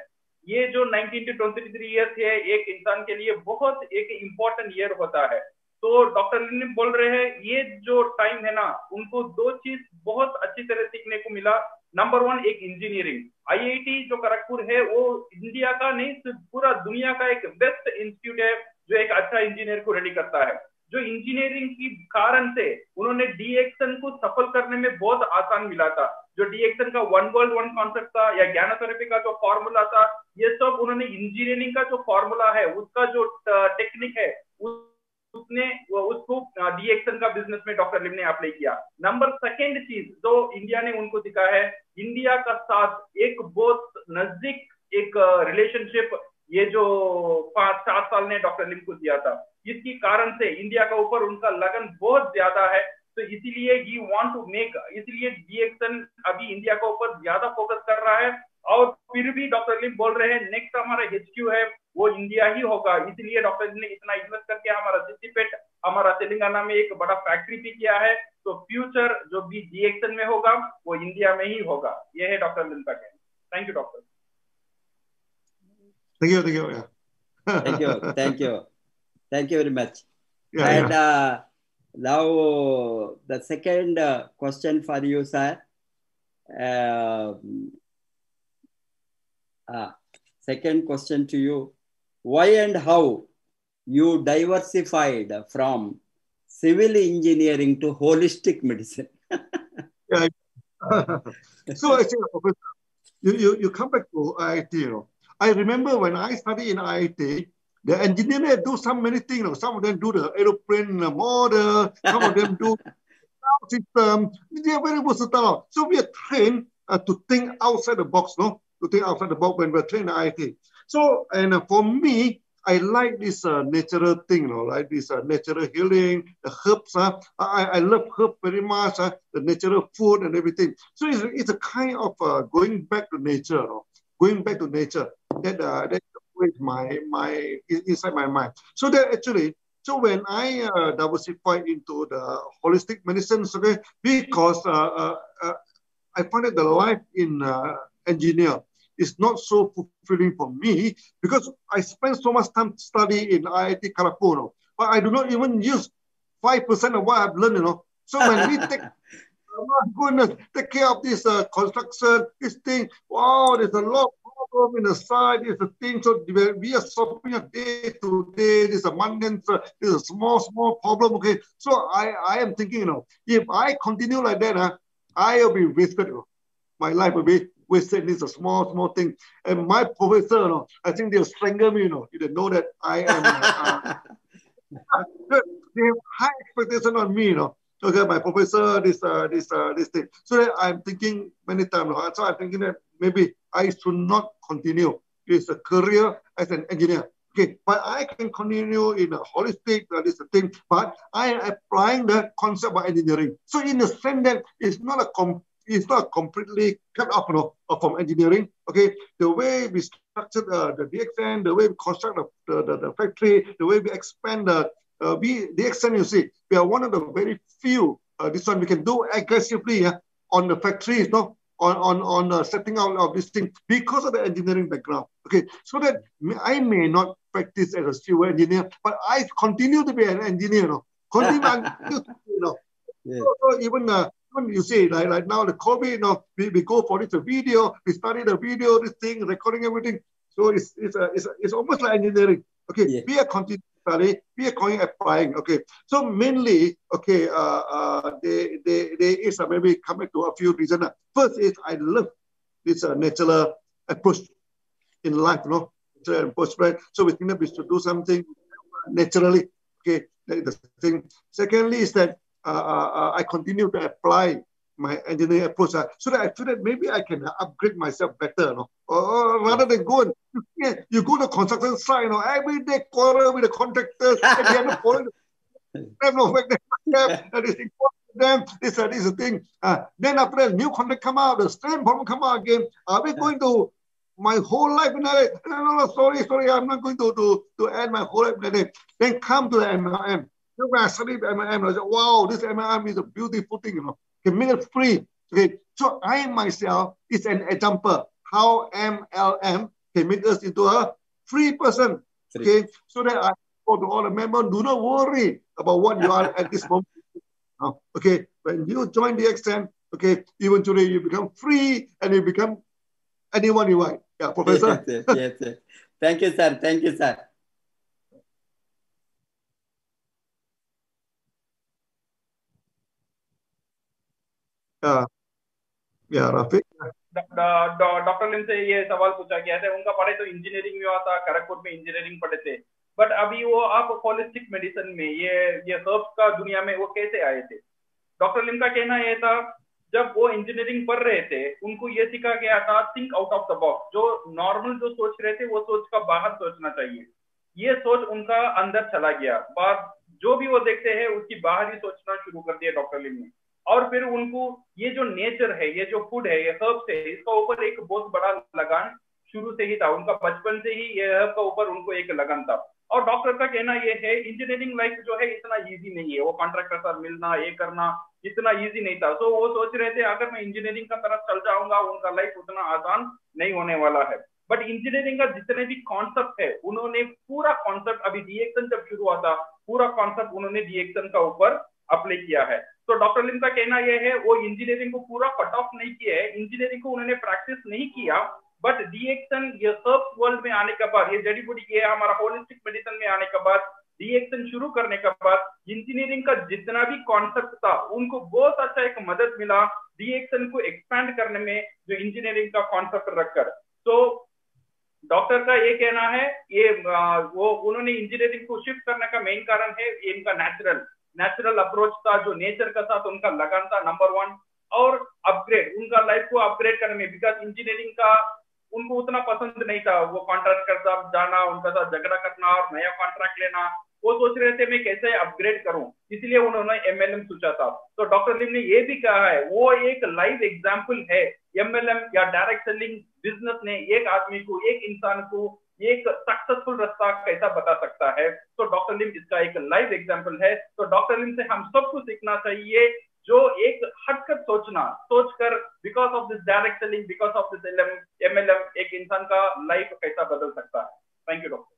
ये जो 19 to 23 इयर्स है एक इंसान के लिए बहुत एक इम्पोर्टेंट ईयर होता है। तो डॉक्टर लिम बोल रहे हैं ये जो टाइम है ना, उनको दो चीज बहुत अच्छी तरह सीखने को मिला। नंबर 1 एक इंजीनियरिंग, आईआईटी जो खड़गपुर है वो इंडिया का नहीं पूरा दुनिया का एक बेस्ट इंस्टीट्यूट है जो एक अच्छा इंजीनियर को रेडी करता है। जो इंजीनियरिंग की कारण से उन्होंने डीएक्सन को सफल करने में बहुत आसान मिला था। जो डीएक्सन का वन वर्ल्ड वन कॉन्सेप्ट था या ज्ञान थेरेपी का जो फॉर्मूला था, ये सब उन्होंने इंजीनियरिंग का जो फॉर्मूला है उसका जो टेक्निक है उसने उसको डीएक्सन का बिजनेस में डॉक्टर लिम ने अप्लाई किया। नंबर सेकंड चीज जो इंडिया ने उनको दिखा है, इंडिया का साथ एक बहुत नजदीक एक रिलेशनशिप ये जो 5-7 साल ने डॉक्टर लिम को दिया था, इसकी कारण से इंडिया का ऊपर उनका लगन बहुत ज्यादा है। तो इसीलिए ही वांट टू मेक, इसलिए डीएक्सन अभी इंडिया के ऊपर ज्यादा फोकस कर रहा है। और फिर भी डॉक्टर लिम बोल रहे हैं नेक्स्ट हमारा एचक्यू है वो इंडिया ही होगा। इसलिए डॉक्टर लिम ने इतना इन्वेस्ट करके हमारा सिद्धिपेट हमारा तेलंगाना में एक बड़ा फैक्ट्री भी किया है। तो फ्यूचर जो भी डीएक्सन में होगा वो इंडिया में ही होगा। ये है डॉक्टर लिम का कहना। Thank you doctor. Thank you very much. And now the second question for you, sir. Second question to you: why and how you diversified from civil engineering to holistic medicine? So I think, Professor, you come back to IIT. You know, I remember when I studied in IIT, the engineers do many things. You know, some of them do the aeroplane model, some of them do system. They are very versatile. So we are trained to think outside the box, no? To think outside the box when we're trained in IIT. So, and for me, I like this natural thing, you know, like this natural healing, the herbs. I love herbs very much, the natural food and everything. So it's a kind of going back to nature, you know? Going back to nature. That is my inside my mind. So that actually, so when I diversified into the holistic medicine, okay, because I find that the life in engineer is not so fulfilling for me because I spend so much time studying in IIT Kharagpur, but I do not even use 5% of what I've learned, you know. So when we take, oh my goodness, take care of this construction, this thing, wow, there's a lot of problem in the side, there's a thing, so we are solving a day to day, there's a mundane, there's a small problem, okay. So I am thinking, you know, if I continue like that, I will be wasted, you know. My life will be wasted. This is a small thing. And my professor, you know, I think they'll strangle me, you know, if they know that I am. They have high expectation on me, you know. Okay, my professor, this thing. So that I'm thinking many times, you know, so I'm thinking that maybe I should not continue this career as an engineer. Okay, but I can continue in a holistic, this thing, but I am applying the concept of engineering. So in the sense that it's not completely cut off, you know, from engineering. Okay, the way we structure the DXN, the way we construct the factory, the way we expand the DXN, you see, we are one of the very few. This one we can do aggressively on the factories, no, on setting out of this thing because of the engineering background. Okay, so that I may not practice as a civil engineer, but I continue to be an engineer. No? Yes. So even you see, like now the COVID, you know, we go for this video, we study the video, this thing, recording everything. So it's almost like engineering. Okay, we are continuing study, we are calling applying. Okay, so mainly, okay, there is maybe coming to a few reasons. First is I love this natural approach in life, you know, natural approach, right? So we think that we should do something naturally. Okay, that is the thing. Secondly, is that I continue to apply my engineering approach so that I feel that maybe I can upgrade myself better, you know? Or rather than go and you go to construction site, you know, every day quarrel with the contractors, and they have no point. That is important to them. This is the thing. Then after that, new contract come out, the same problem come out again. Are we going to my whole life in that? No, sorry, I'm not going to end my whole life in that. Then come to the MLM. When I studied MLM, I said, wow, this MLM is a beautiful thing, you know. Can make it free. Okay, so I myself is an example how MLM can make us into a free person. Okay, so that I go to all the members, do not worry about what you are at this moment. Okay, when you join DXN, okay, eventually you become free and you become anyone you want. Yeah, Professor. Yes. Thank you, sir. Thank you, sir. Rafiq. Doctor Lim से ये सवाल पूछा गया था, उनका पढ़े तो engineering में हुआ था, खड़गपुर में इंजीनियरिंग पढ़े थे, बट अभी वो आप होलिस्टिक मेडिसिन में ये हर्ब्स का दुनिया में वो कैसे आए थे? डॉक्टर लिम का कहना ये था, जब वो इंजीनियरिंग पढ़ रहे थे उनको ये सिखा गया था think out of the box, जो नॉर्मल जो सोच रहे थे वो सोच का बाहर सोचना चाहिए। ये सोच उनका अंदर चला गया, जो भी वो देखते हैं उसकी बाहर ही सोचना शुरू कर दिया डॉक्टर लिम ने। और फिर उनको ये जो नेचर है, ये जो फूड है, ये हर्ब्स है, इसका ऊपर एक बहुत बड़ा लगान शुरू से ही था, उनका बचपन से ही ये हर्ब का ऊपर उनको एक लगन था। और डॉक्टर का कहना ये है इंजीनियरिंग लाइफ जो है इतना इजी नहीं है, वो कॉन्ट्रैक्टर से मिलना ये करना इतना इजी नहीं था। तो वो सोच रहे थे अगर मैं इंजीनियरिंग का तरफ चल जाऊंगा उनका लाइफ उतना आसान नहीं होने वाला है। बट इंजीनियरिंग का जितने भी कॉन्सेप्ट है उन्होंने पूरा कॉन्सेप्ट, अभी डीएक्सन जब शुरू हुआ था पूरा कॉन्सेप्ट उन्होंने डीएक्सन का ऊपर अप्लाई किया है। तो डॉक्टर लिम का कहना यह है वो इंजीनियरिंग को पूरा कट ऑफ नहीं किया है, इंजीनियरिंग को उन्होंने प्रैक्टिस नहीं किया, बट डीएक्सन ये हर्ब्स वर्ल्ड में आने के बाद, ये जड़ी बूटी ये हमारा होलिस्टिक मेडिसिन में आने के बाद, डीएक्सन शुरू करने के बाद इंजीनियरिंग का जितना भी कॉन्सेप्ट था उनको बहुत अच्छा एक मदद मिला डीएक्सन को एक्सपैंड करने में, जो इंजीनियरिंग का कॉन्सेप्ट रखकर। तो डॉक्टर का ये कहना है ये वो उन्होंने इंजीनियरिंग को शिफ्ट करने का मेन कारण है इनका नेचुरल अप्रोच था, जो नेचर का साथ उनका लगन था नंबर 1, और अपग्रेड उनका लाइफ को अपग्रेड करने में, बिकॉज इंजीनियरिंग का उनको उतना पसंद नहीं था, वो कॉन्ट्रैक्ट का साथ जाना, उनका साथ झगड़ा करना और नया कॉन्ट्रैक्ट लेना, वो सोच रहे थे मैं कैसे अपग्रेड करूं, इसलिए उन्होंने एमएलएम सोचा था। तो डॉक्टर लिम ने ये भी कहा है वो एक लाइव एग्जाम्पल है, एमएलएम या डायरेक्ट सेलिंग बिजनेस ने एक आदमी को, एक इंसान को एक सक्सेसफुल रास्ता कैसा बता सकता है। तो डॉक्टर लिम इसका एक लाइव एग्जाम्पल है। तो डॉक्टर लिम से हम सबको सीखना चाहिए जो एक हटकर सोचकर because of this direct selling, because of this MLM एक इंसान का लाइफ कैसा बदल सकता है। Thank you doctor.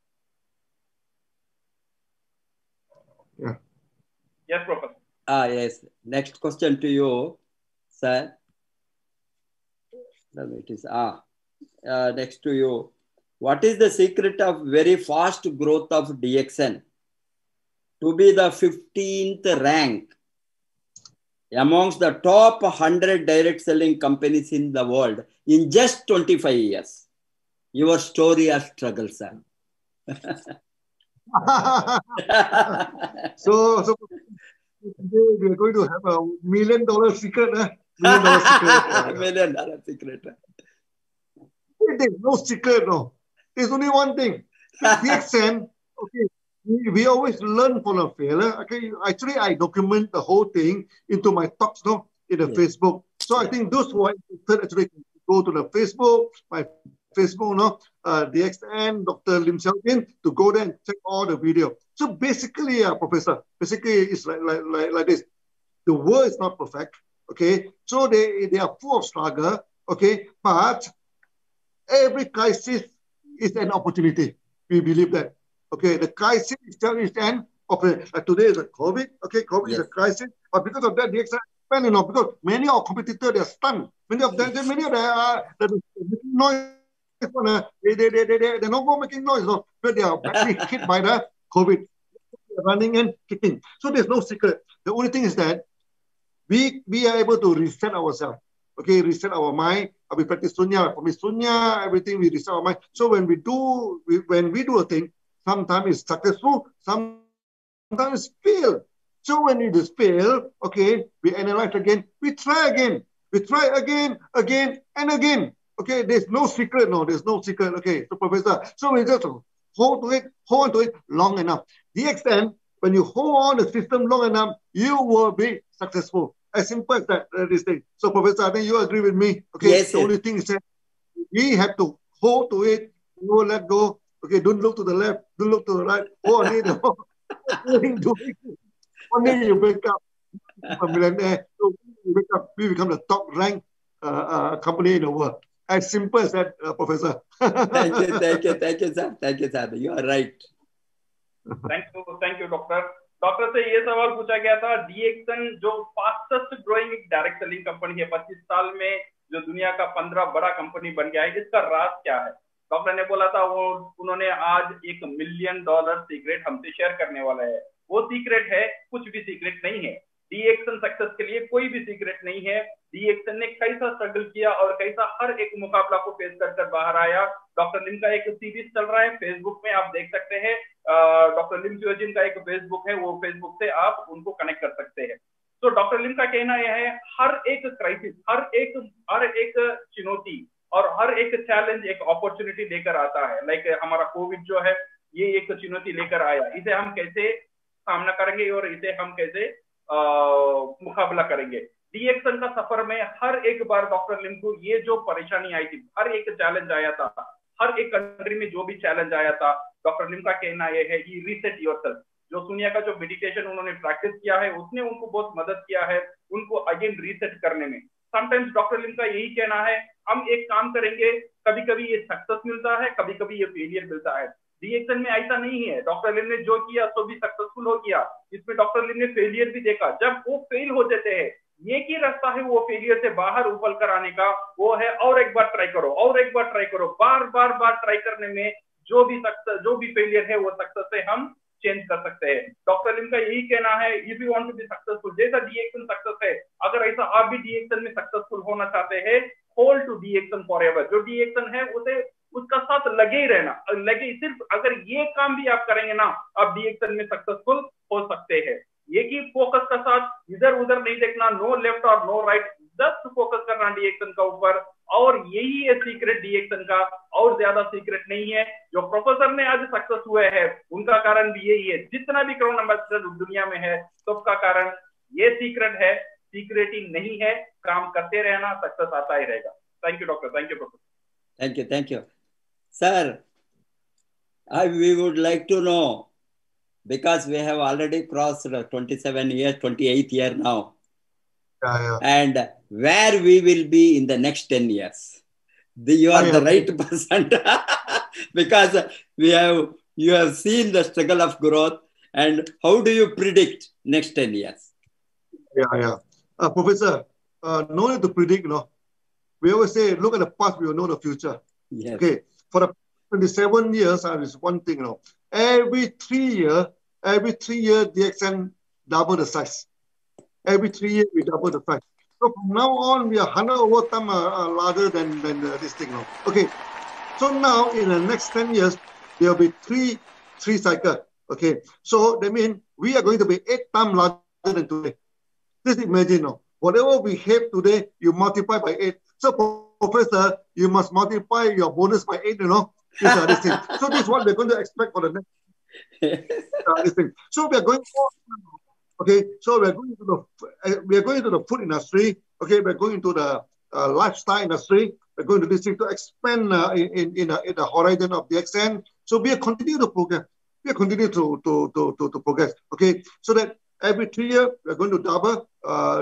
Yes, Professor. Yes. Next question to you, sir. It is next to you. What is the secret of very fast growth of DXN to be the 15th rank amongst the top 100 direct selling companies in the world in just 25 years? Your story of struggle, sir. So today we are going to have a $1 million secret. $1 million secret. $1 million secret. There's no secret, no. There's only one thing. DXN, okay, we always learn from a failure. Okay, actually, I document the whole thing into my talks, no, in the Facebook. So I think those who are interested actually go to the Facebook, my Facebook, no, DXN, Dr. Lim Xiaopin, to go there and check all the video. So basically, Professor, it's like this. The world is not perfect, okay? So they are full of struggle, okay? But every crisis is an opportunity. We believe that, okay? The crisis is an opportunity. Like today is a COVID, okay? COVID is a crisis, but because of that, DXN expand, you know, because many of our competitors, they're stunned. Many of them are noise. They're not making noise, no, but they are badly hit by the COVID. running and kicking. So there's no secret. The only thing is that we are able to reset ourselves. Okay, reset our mind. We practice sunya. For me, sunya, everything we reset our mind. So when we do a thing, sometimes it's successful, sometimes fail. So when it is fail, okay, we analyze again, we try again, again, and again. Okay, there's no secret, there's no secret. Okay, so Professor, so we just hold on to it long enough. DXN, when you hold on the system long enough, you will be successful. As simple as that, this thing. So Professor, I think you agree with me. Okay, yes, the only thing is that we have to hold to it, no let go. Okay, don't look to the left, don't look to the right. Hold on it. One day you wake up, a millionaire. So you wake up, we become the top ranked company in the world. As simple as that, Professor. Thank you, sir. Thank you, sir. You are right. Thank you, Doctor. Doctor से ये सवाल पूछा गया था, DXN जो fastest growing direct selling company है, 25 साल में जो दुनिया का 15 बड़ा कंपनी बन गया है, इसका राज क्या है? डॉक्टर ने बोला था उन्होंने आज $1 मिलियन सीक्रेट हमसे शेयर करने वाला है। वो सीक्रेट है, कुछ भी सीक्रेट नहीं है। DXN सक्सेस के लिए कोई भी सीक्रेट नहीं है। DXN ने कैसा स्ट्रगल किया और कैसा हर एक मुकाबला को फेस कर बाहर आया। डॉक्टर लिम का एक सीरीज चल रहा है फेसबुक में, आप देख सकते हैं। डॉक्टर लिम जियोजिन का एक फेसबुक है, वो फेसबुक से आप उनको कनेक्ट कर सकते हैं। तो डॉक्टर लिम का कहना यह है, हर एक क्राइसिस, हर एक चुनौती और हर एक चैलेंज एक अपॉर्चुनिटी लेकर आता है। लाइक हमारा कोविड जो है, ये एक चुनौती लेकर आया। इसे हम कैसे सामना करेंगे और इसे हम कैसे मुकाबला करेंगे। DXN का सफर में हर एक बार डॉक्टर लिम को ये जो परेशानी आई थी, हर एक चैलेंज आया था, हर एक कंट्री में जो भी चैलेंज आया था, डॉक्टर लिम का कहना यह है कि रीसेट योरसेल्फ। जो सुनिया का जो मेडिटेशन उन्होंने प्रैक्टिस किया है, उसने उनको बहुत मदद किया है उनको अगेन रीसेट करने में। समटाइम्स डॉक्टर लिम का यही कहना है, हम एक काम करेंगे, कभी कभी ये सक्सेस मिलता है, कभी कभी ये फेलियर मिलता है। DXN में ऐसा नहीं है। डॉक्टर लिम ने जो किया तो भी सक्सेसफुल हो गया। इसमें डॉक्टर लिम ने फेलियर भी देखा। जब वो फेल हो जाते हैं, एक ही रास्ता है वो फेलियर से बाहर उबल कर आने का, वो है और एक बार ट्राई करो, और एक बार ट्राई करो। बार बार ट्राई करने में जो भी फेलियर है वो सक्सेस से हम चेंज कर सकते हैं। डॉक्टर लिम का यही कहना है, if you want to be successful, जैसा DXN सक्सेस है, अगर ऐसा आप भी DXN में सक्सेसफुल होना चाहते हैं, होल्ड टू DXN फॉरएवर। जो DXN है उसे उसका साथ लगे ही रहना, सिर्फ अगर ये काम भी आप करेंगे ना, आप DXN में सक्सेसफुल हो सकते हैं। एक ही फोकस का साथ, इधर उधर नहीं देखना, नो लेफ्ट और नो राइट, जस्ट फोकस करना DXN का ऊपर। और यही है सीक्रेट DXN का, और ज्यादा सीक्रेट नहीं है। जो प्रोफेसर ने आज सक्सेस हुए हैं, उनका कारण भी यही है। जितना भी क्राउन एम्बेसडर दुनिया में है, सबका कारण ये सीक्रेट है, सीक्रेटिंग नहीं है। काम करते रहना, सक्सेस आता ही रहेगा। Thank you doctor, thank you professor. Thank you sir. We would like to know, because we have already crossed 27 years, 28th year now. And where we will be in the next 10 years. You are the right person. Because you have seen the struggle of growth, and how do you predict next 10 years? Professor, no need to predict, We always say, look at the past, we will know the future. Yes. Okay. For the 27 years, there is one thing, Every 3 years, DXN double the size. Every 3 years, we double the size. So from now on, we are 100 over time larger than this thing. Okay. So now, in the next 10 years, there will be three cycles. Okay. So that means we are going to be 8 times larger than today. Just imagine, whatever we have today, you multiply by 8. So, Professor, you must multiply your bonus by 8, This thing. So this is what we're going to expect for the next this thing. So we are going okay. So we are going to the food industry. Okay, we're going to the lifestyle industry. We're going to this thing to expand in the horizon of DXN. So we are continue to progress. We are continue to progress. Okay, so that every 3 years we're going to double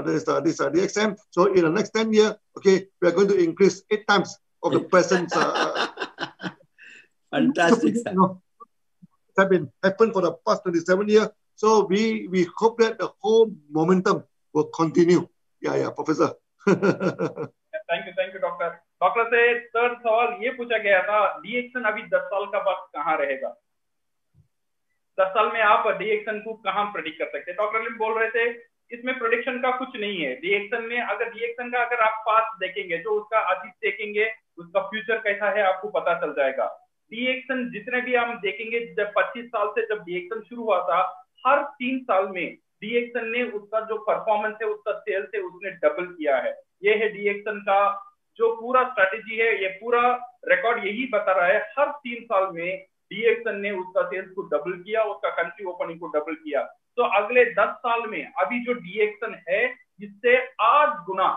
this DXN. So in the next 10 years, okay, we are going to increase 8 times of the present. Fantastic, sir. Have been happened for the past 27 years. So we hope that the whole momentum will continue. Yeah, Professor. Thank you, Doctor. Doctor से third सवाल ये पूछा गया था, DXN अभी 10 साल का बाद कहाँ रहेगा? 10 साल में आप डीएक्सन को कहाँ प्रेडिक्ट कर सकते हैं? डॉक्टर अलीम बोल रहे थे इसमें प्रोडिक्शन का कुछ नहीं है। डीएक्सन में अगर आप पास्ट देखेंगे, जो उसका अतीत देखेंगे, उसका फ्यूचर कैसा है आपको पता चल जाएगा। डीएक्सन जितने भी हम देखेंगे, जब 25 साल से जब डीएक्सन शुरू हुआ था, हर 3 साल में डीएक्सन ने उसका जो परफॉर्मेंस है, उसका सेल्स है, उसने डबल किया है। ये है डीएक्सन का जो पूरा स्ट्रेटेजी है, ये पूरा रिकॉर्ड यही बता रहा है। हर 3 साल में डीएक्सन ने उसका सेल्स को डबल किया, उसका कंट्री ओपनिंग को डबल किया। तो अगले 10 साल में अभी जो डीएक्सन है, इससे 8 गुना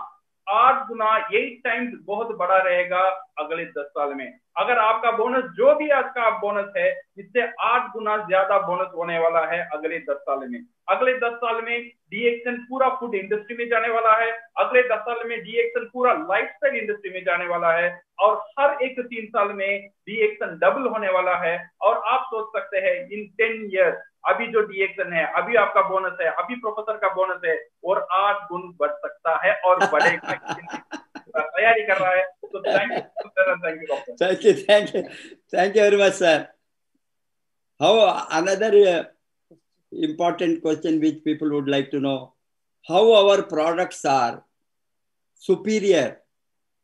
8 टाइम्स बहुत बड़ा रहेगा अगले 10 साल में। अगर आपका बोनस जो भी आज का बोनस है, इससे 8 गुना ज्यादा बोनस होने वाला है अगले 10 साल में। अगले 10 साल में डीएक्सन पूरा फूड इंडस्ट्री में जाने वाला है। अगले 10 साल में डीएक्सन पूरा लाइफस्टाइल इंडस्ट्री में जाने वाला है। और हर एक 3 साल में डीएक्सन डबल होने वाला है। और आप सोच सकते हैं इन 10 ईयर्स अभी जो डीएक्सन है, अभी आपका बोनस है, अभी प्रोफेसर का बोनस है, और 8 गुण बढ़ सकता है और बढ़ेगा। तैयारी कर रहा है। तो thank you very much, sir. How another important question which people would like to know, how our products are superior,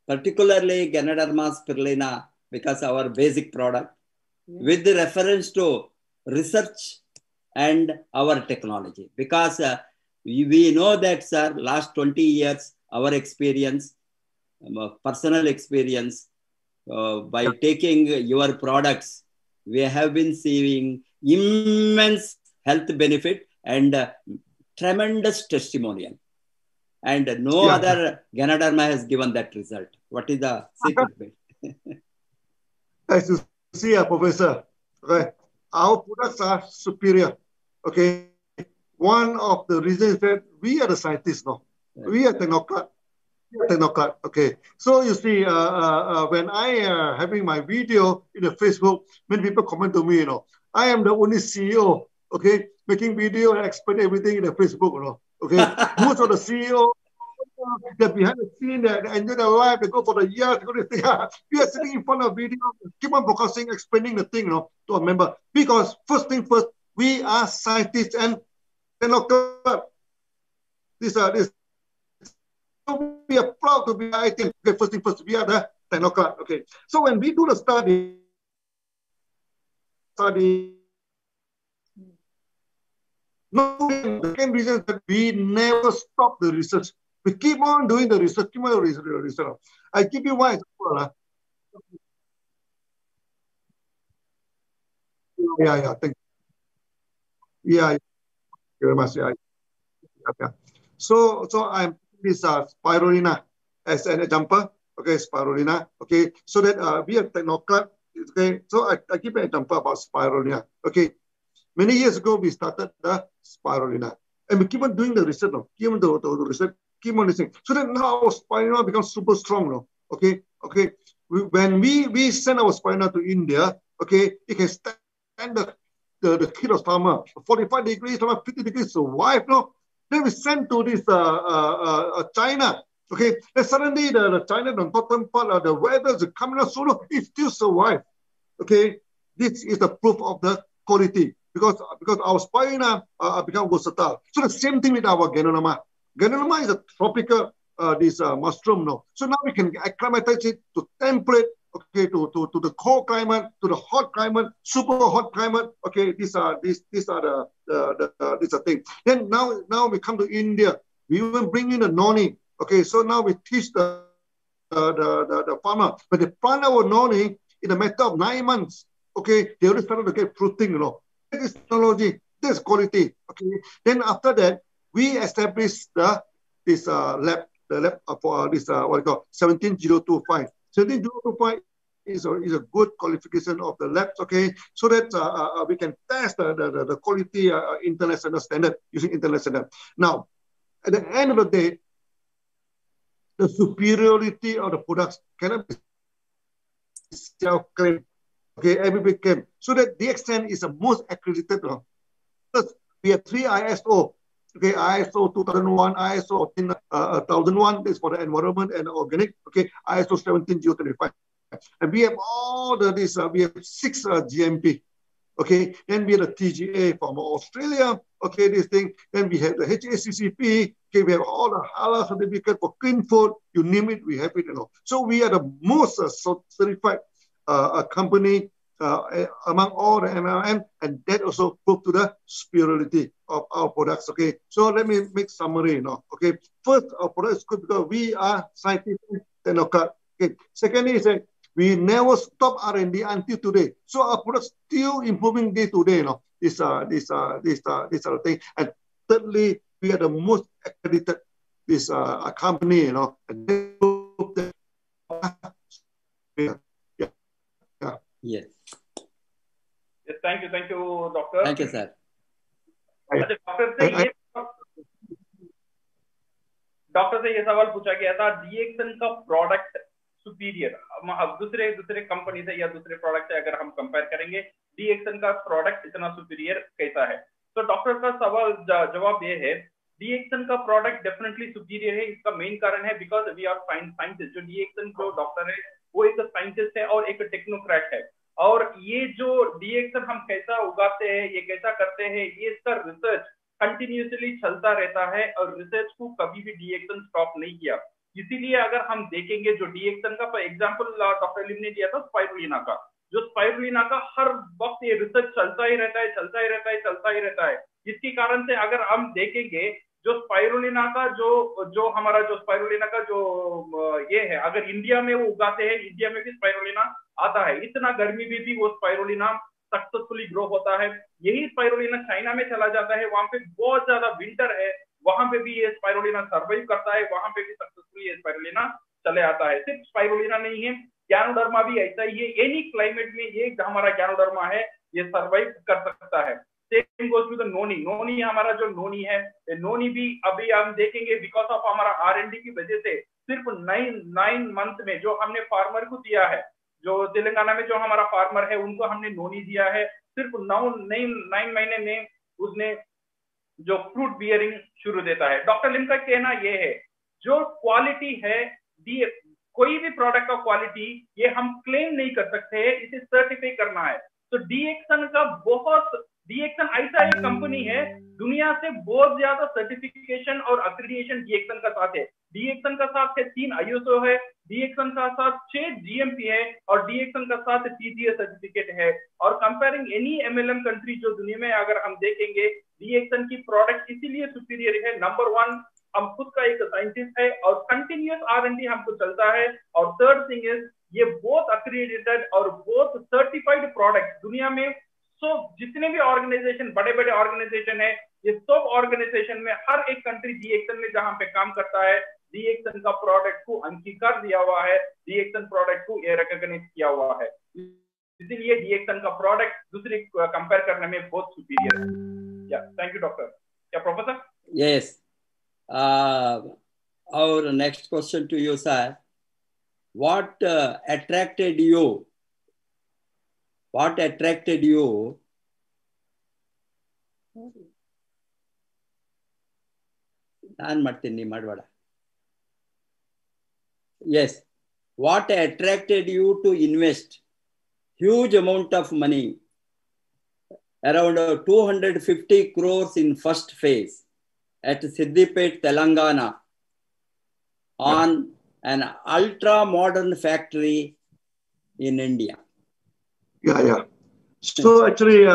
particularly Ganoderma spirulina, because our basic product, with the reference to research and our technology. Because we know that, sir, last 20 years, our experience, personal experience, by taking your products, we have been seeing immense health benefit and tremendous testimonial. And no other Ganoderma has given that result. What is the secret bit? As you see, Professor, okay, our products are superior. Okay, one of the reasons that we are the scientists now. We are technocrat. Okay, so you see, when I having my video in the Facebook, many people comment to me, you know, I am the only CEO, okay, making video and explain everything in the Facebook, you know, okay. Most of the CEO, that behind the scene, that enjoy their life, they go for the years, they go to the we are sitting in front of video, keep on broadcasting, explaining the thing, you know, to a member. Because first thing first, we are scientists and technocrat. These are this. We are proud to be, I think, okay, first thing first, we are the technocrat. Okay, so when we do the study, no, the second reason is that we never stop the research. We keep on doing the research, keep on doing the research. I give you one example. Yeah, thank you. Yeah, very much. Yeah. So I'm this spirulina as an example. Okay, spirulina. Okay, so that we are technocrat. Okay, so I give an example about spirulina. Okay, many years ago we started the spirulina, and we keep on doing the research. No? Keep on the research. Keep on listening. So that now our spirulina becomes super strong. No? Okay. When we send our spirulina to India, okay, it can stand the heat of summer, 45 degrees, 50 degrees, survive. No. Then we send to this China. Okay, and suddenly the China, the bottom part, the weather is coming out soon, it still survives. Okay, this is the proof of the quality because our spirulina become versatile. So the same thing with our Ganoderma. Ganoderma is a tropical mushroom now. So now we can acclimatize it to temperate. Okay, to the cold climate, to the hot climate, super hot climate. Okay, these are the thing. Then now we come to India. We even bring in the noni. Okay, so now we teach the farmer. But they plant our noni in a matter of 9 months. Okay, they already started to get fruiting. You know, this technology, this quality. Okay, then after that we established this lab, the lab for this what we call 17025. 17025 is a good qualification of the labs, okay, so that we can test the quality international standard using international standard. Now, at the end of the day, the superiority of the products cannot be self-claimed. Okay, everybody claim. So that DXN is the most accredited. First, we have 3 ISO. Okay, ISO 2001, ISO 1001 is for the environment and organic. Okay, ISO 17025, and we have all these. We have 6 GMP. Okay, then we have the TGA from Australia. Okay, this thing. Then we have the HACCP. Okay, we have all the halal certificate for clean food. You name it, we have it. So we are the most certified company among all the MLM, and that also proves to the superiority of our products. Okay, so let me make summary. Okay, first, our product is good because we are scientific technocrat. Okay, secondly is that we never stop R&D until today. So our products still improving day to day. This are the thing. And thirdly, we are the most accredited company. Yes. Yes, thank you, doctor. Thank you, sir. Doctor से ये सवाल पूछा गया था, डीएक्सन का product superior, अब दूसरे company से या दूसरे प्रोडक्ट से अगर हम कंपेयर करेंगे, डीएक्सन का प्रोडक्ट इतना सुपीरियर कैसा है? तो डॉक्टर का सवाल जवाब ये है, डीएक्सन का प्रोडक्ट डेफिनेटली सुपीरियर है। इसका मेन कारण है बिकॉज वी आर साइंटिस्ट। जो डीएक्सन जो डॉक्टर है वो एक साइंटिस्ट है और एक टेक्नोक्रेट है, और ये जो डीएक्सन हम कैसा उगाते हैं, ये कैसा करते हैं, ये इसका रिसर्च कंटिन्यूसली चलता रहता है और रिसर्च को कभी भी डीएक्सन स्टॉप नहीं किया। इसीलिए अगर हम देखेंगे जो डीएक्सन का एग्जांपल डॉक्टर लिम ने दिया था स्पाइरुलिना का, जो स्पाइरुलिना का हर वक्त ये रिसर्च चलता ही रहता है। जिसके कारण से अगर हम देखेंगे जो स्पाइरुलिना का जो हमारा जो स्पाइरुलिना का जो ये है, अगर इंडिया में वो उगाते हैं, इंडिया में भी स्पाइरुलिना आता है, इतना गर्मी में भी वो स्पाइरुलिना सक्सेसफुली ग्रो होता है। यही स्पाइरुलिना चाइना में चला जाता है, वहां पे बहुत ज्यादा विंटर है, वहां पे भी ये स्पाइरुलिना सर्वाइव करता है, वहां पे भी सक्सेसफुली ये स्पाइरुलिना चले आता है। सिर्फ स्पाइरुलिना नहीं है, गैनोडर्मा भी ऐसा ही है। एनी क्लाइमेट में ये हमारा गैनोडर्मा है, ये सर्वाइव कर सकता है। सेम गोज टू द नोनी। नोनी हमारा जो नोनी है, नोनी भी अभी हम देखेंगे बिकॉज ऑफ हमारा R&D की वजह से सिर्फ 9 मंथ में जो हमने फार्मर को दिया है, जो तेलंगाना में जो हमारा फार्मर है उनको हमने नोनी दिया है, सिर्फ 9 महीने में उसने जो फ्रूट बियरिंग शुरू देता है। डॉक्टर लिम का कहना यह है, जो क्वालिटी है, कोई भी प्रोडक्ट का क्वालिटी ये हम क्लेम नहीं कर सकते हैं, इसे सर्टिफाई करना है। तो डीएक्सन ऐसा एक कंपनी है, दुनिया से बहुत ज्यादा सर्टिफिकेशन और एक्रेडिटेशन डीएक्सन का साथ है। डीएक्सन का साथ है 3 ISO है, डीएक्सन का साथ 6 GMP है और डीएक्सन का साथ TGA सर्टिफिकेट है। और कंपेयरिंग एनी MLM कंट्री जो दुनिया में अगर हम देखेंगे, डीएक्सन की प्रोडक्ट इसीलिए सुपीरियर है। नंबर 1, हम खुद का एक साइंटिस्ट है और कंटिन्यूअस R&D हमको चलता है। और थर्ड थिंग इज ये बहुत एक्रेडिटेड और बहुत सर्टिफाइड प्रोडक्ट दुनिया में। सो जितने भी ऑर्गेनाइजेशन, बड़े ऑर्गेनाइजेशन है, ये सब ऑर्गेनाइजेशन में हर एक कंट्री डीएक्सन में जहां पे काम करता है, डीएक्सन का प्रोडक्ट को अंगीकार दिया हुआ है, डीएक्सन प्रोडक्ट को ये रिकॉग्नाइज किया हुआ है। इसीलिए डीएक्सन का प्रोडक्ट दूसरे कंपेयर करने में बहुत सुपीरियर है। या थैंक यू डॉक्टर। या professor? Yes, our next question to you, sir. What attracted you? What attracted you? Yes. What attracted you to invest huge amount of money, around 250 crores in first phase at Siddipet, Telangana, on an ultra modern factory in India? Yeah. So actually,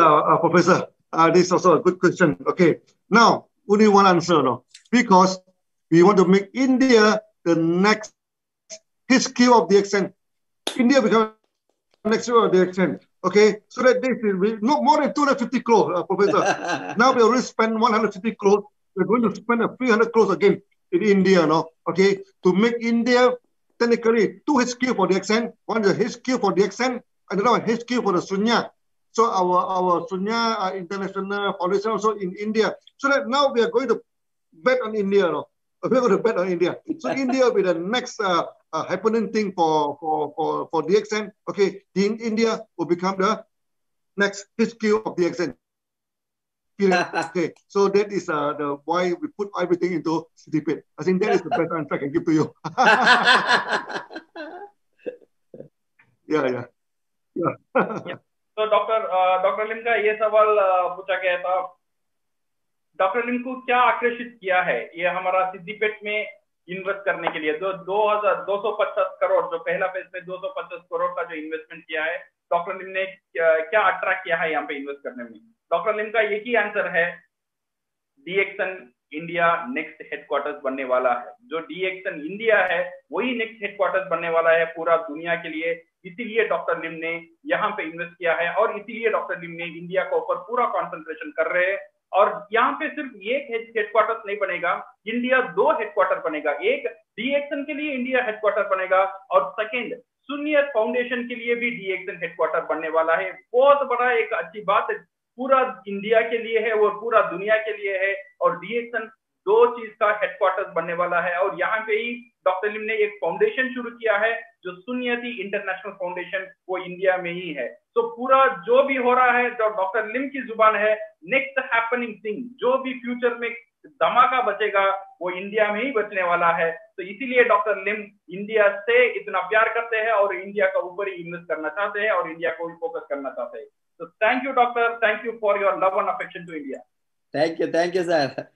Professor, this is also a good question. Okay, now only one answer, no? Because we want to make India the next HQ of DXN. India become next year of DXN. Okay, so that this is no more than 250 crores, Professor. Now we already spent 150 crores. We're going to spend 300 crores again in India, no? Okay, to make India technically 2 HQ for DXN. One is a HQ for DXN, another one HQ for the Sunya. So our Sunya International Foundation also in India. So that now we are going to bet on India, no? We're going to bet on India. So India will be the next happening thing for DXN. Okay, India will become the next HQ of DXN. Okay, so that is the why we put everything into Siddipet. I think that is the best answer I can give to you. Yeah. तो doctor लिम का ये सवाल पूछा गया था, doctor लिम को क्या आकर्षित किया है ये हमारा सिद्दीपेट में इन्वेस्ट करने के लिए? जो 250 करोड़, जो पहला फेज में 250 करोड़ का जो इन्वेस्टमेंट किया है, डॉक्टर लिम ने क्या अट्रैक्ट किया है यहाँ पे इन्वेस्ट करने में? डॉक्टर लिम का एक ही आंसर है, डीएक्सन इंडिया नेक्स्ट हेडक्वार्टर्स बनने वाला है। जो डीएक्सन इंडिया है वही नेक्स्ट हेडक्वार्टर्स बनने वाला है पूरा दुनिया के लिए। इसीलिए डॉक्टर लिम ने यहाँ पे इन्वेस्ट किया है और इसीलिए डॉक्टर लिम ने इंडिया के ऊपर पूरा कॉन्सेंट्रेशन कर रहे हैं। और यहाँ पे सिर्फ एक हेडक्वार्टर नहीं बनेगा, इंडिया 2 हेडक्वार्टर बनेगा। एक डीएक्सन के लिए इंडिया हेडक्वार्टर बनेगा और सेकेंड सुन्नियत फाउंडेशन के लिए भी डीएक्सन हेडक्वार्टर बनने वाला है। बहुत बड़ा एक अच्छी बात है, पूरा इंडिया के लिए है और पूरा दुनिया के लिए है। और डीएक्सन 2 चीज का हेडक्वार्टर्स बनने वाला है। और यहाँ पे ही डॉक्टर लिम ने एक फाउंडेशन शुरू किया है जो सुन्नियती इंटरनेशनल फाउंडेशन, वो इंडिया में ही है। तो पूरा जो भी हो रहा है, जो डॉक्टर लिम की जुबान है, नेक्स्ट हैपनिंग थिंग, जो भी फ्यूचर में धमाका बचेगा वो इंडिया में ही बचने वाला है। तो इसीलिए डॉक्टर लिम इंडिया से इतना प्यार करते हैं और इंडिया का ऊपर ही इन्वेस्ट करना चाहते हैं और इंडिया को ही फोकस करना चाहते हैं। So thank you, doctor. Thank you for your love and affection to India. Thank you, sir.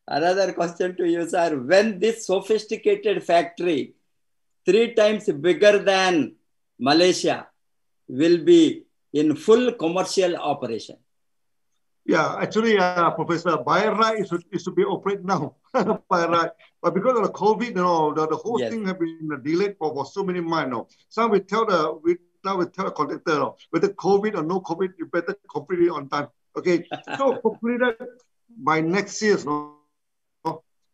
Another question to you, sir. When this sophisticated factory, 3 times bigger than Malaysia, will be in full commercial operation? Yeah, actually, Professor, by right, it should be operating now, by right. But because of the COVID, you know, the whole thing has been delayed for so many months. You know. Some will tell now we tell the contractor, whether COVID or no COVID, you better complete it on time. Okay, so hopefully that by next year,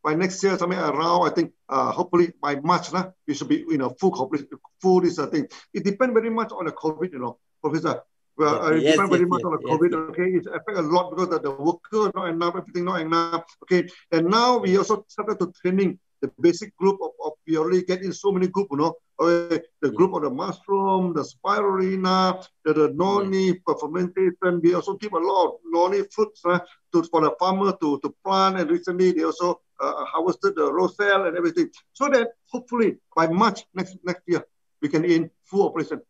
by next year, something around, I think, hopefully by March, we should be full complete. Full is a thing. It depends very much on the COVID, you know, Professor. Well, it depends very much on the COVID. Okay, it affects a lot because of the workers not enough, everything not enough. Okay, and now we also started to training the basic group of we already get in so many groups, you know, the group of the mushroom, the spirulina, the noni fermentation. We also give a lot of noni fruits for the farmer to plant, and recently they also harvested the roselle and everything, so that hopefully by March next year we can in full operation.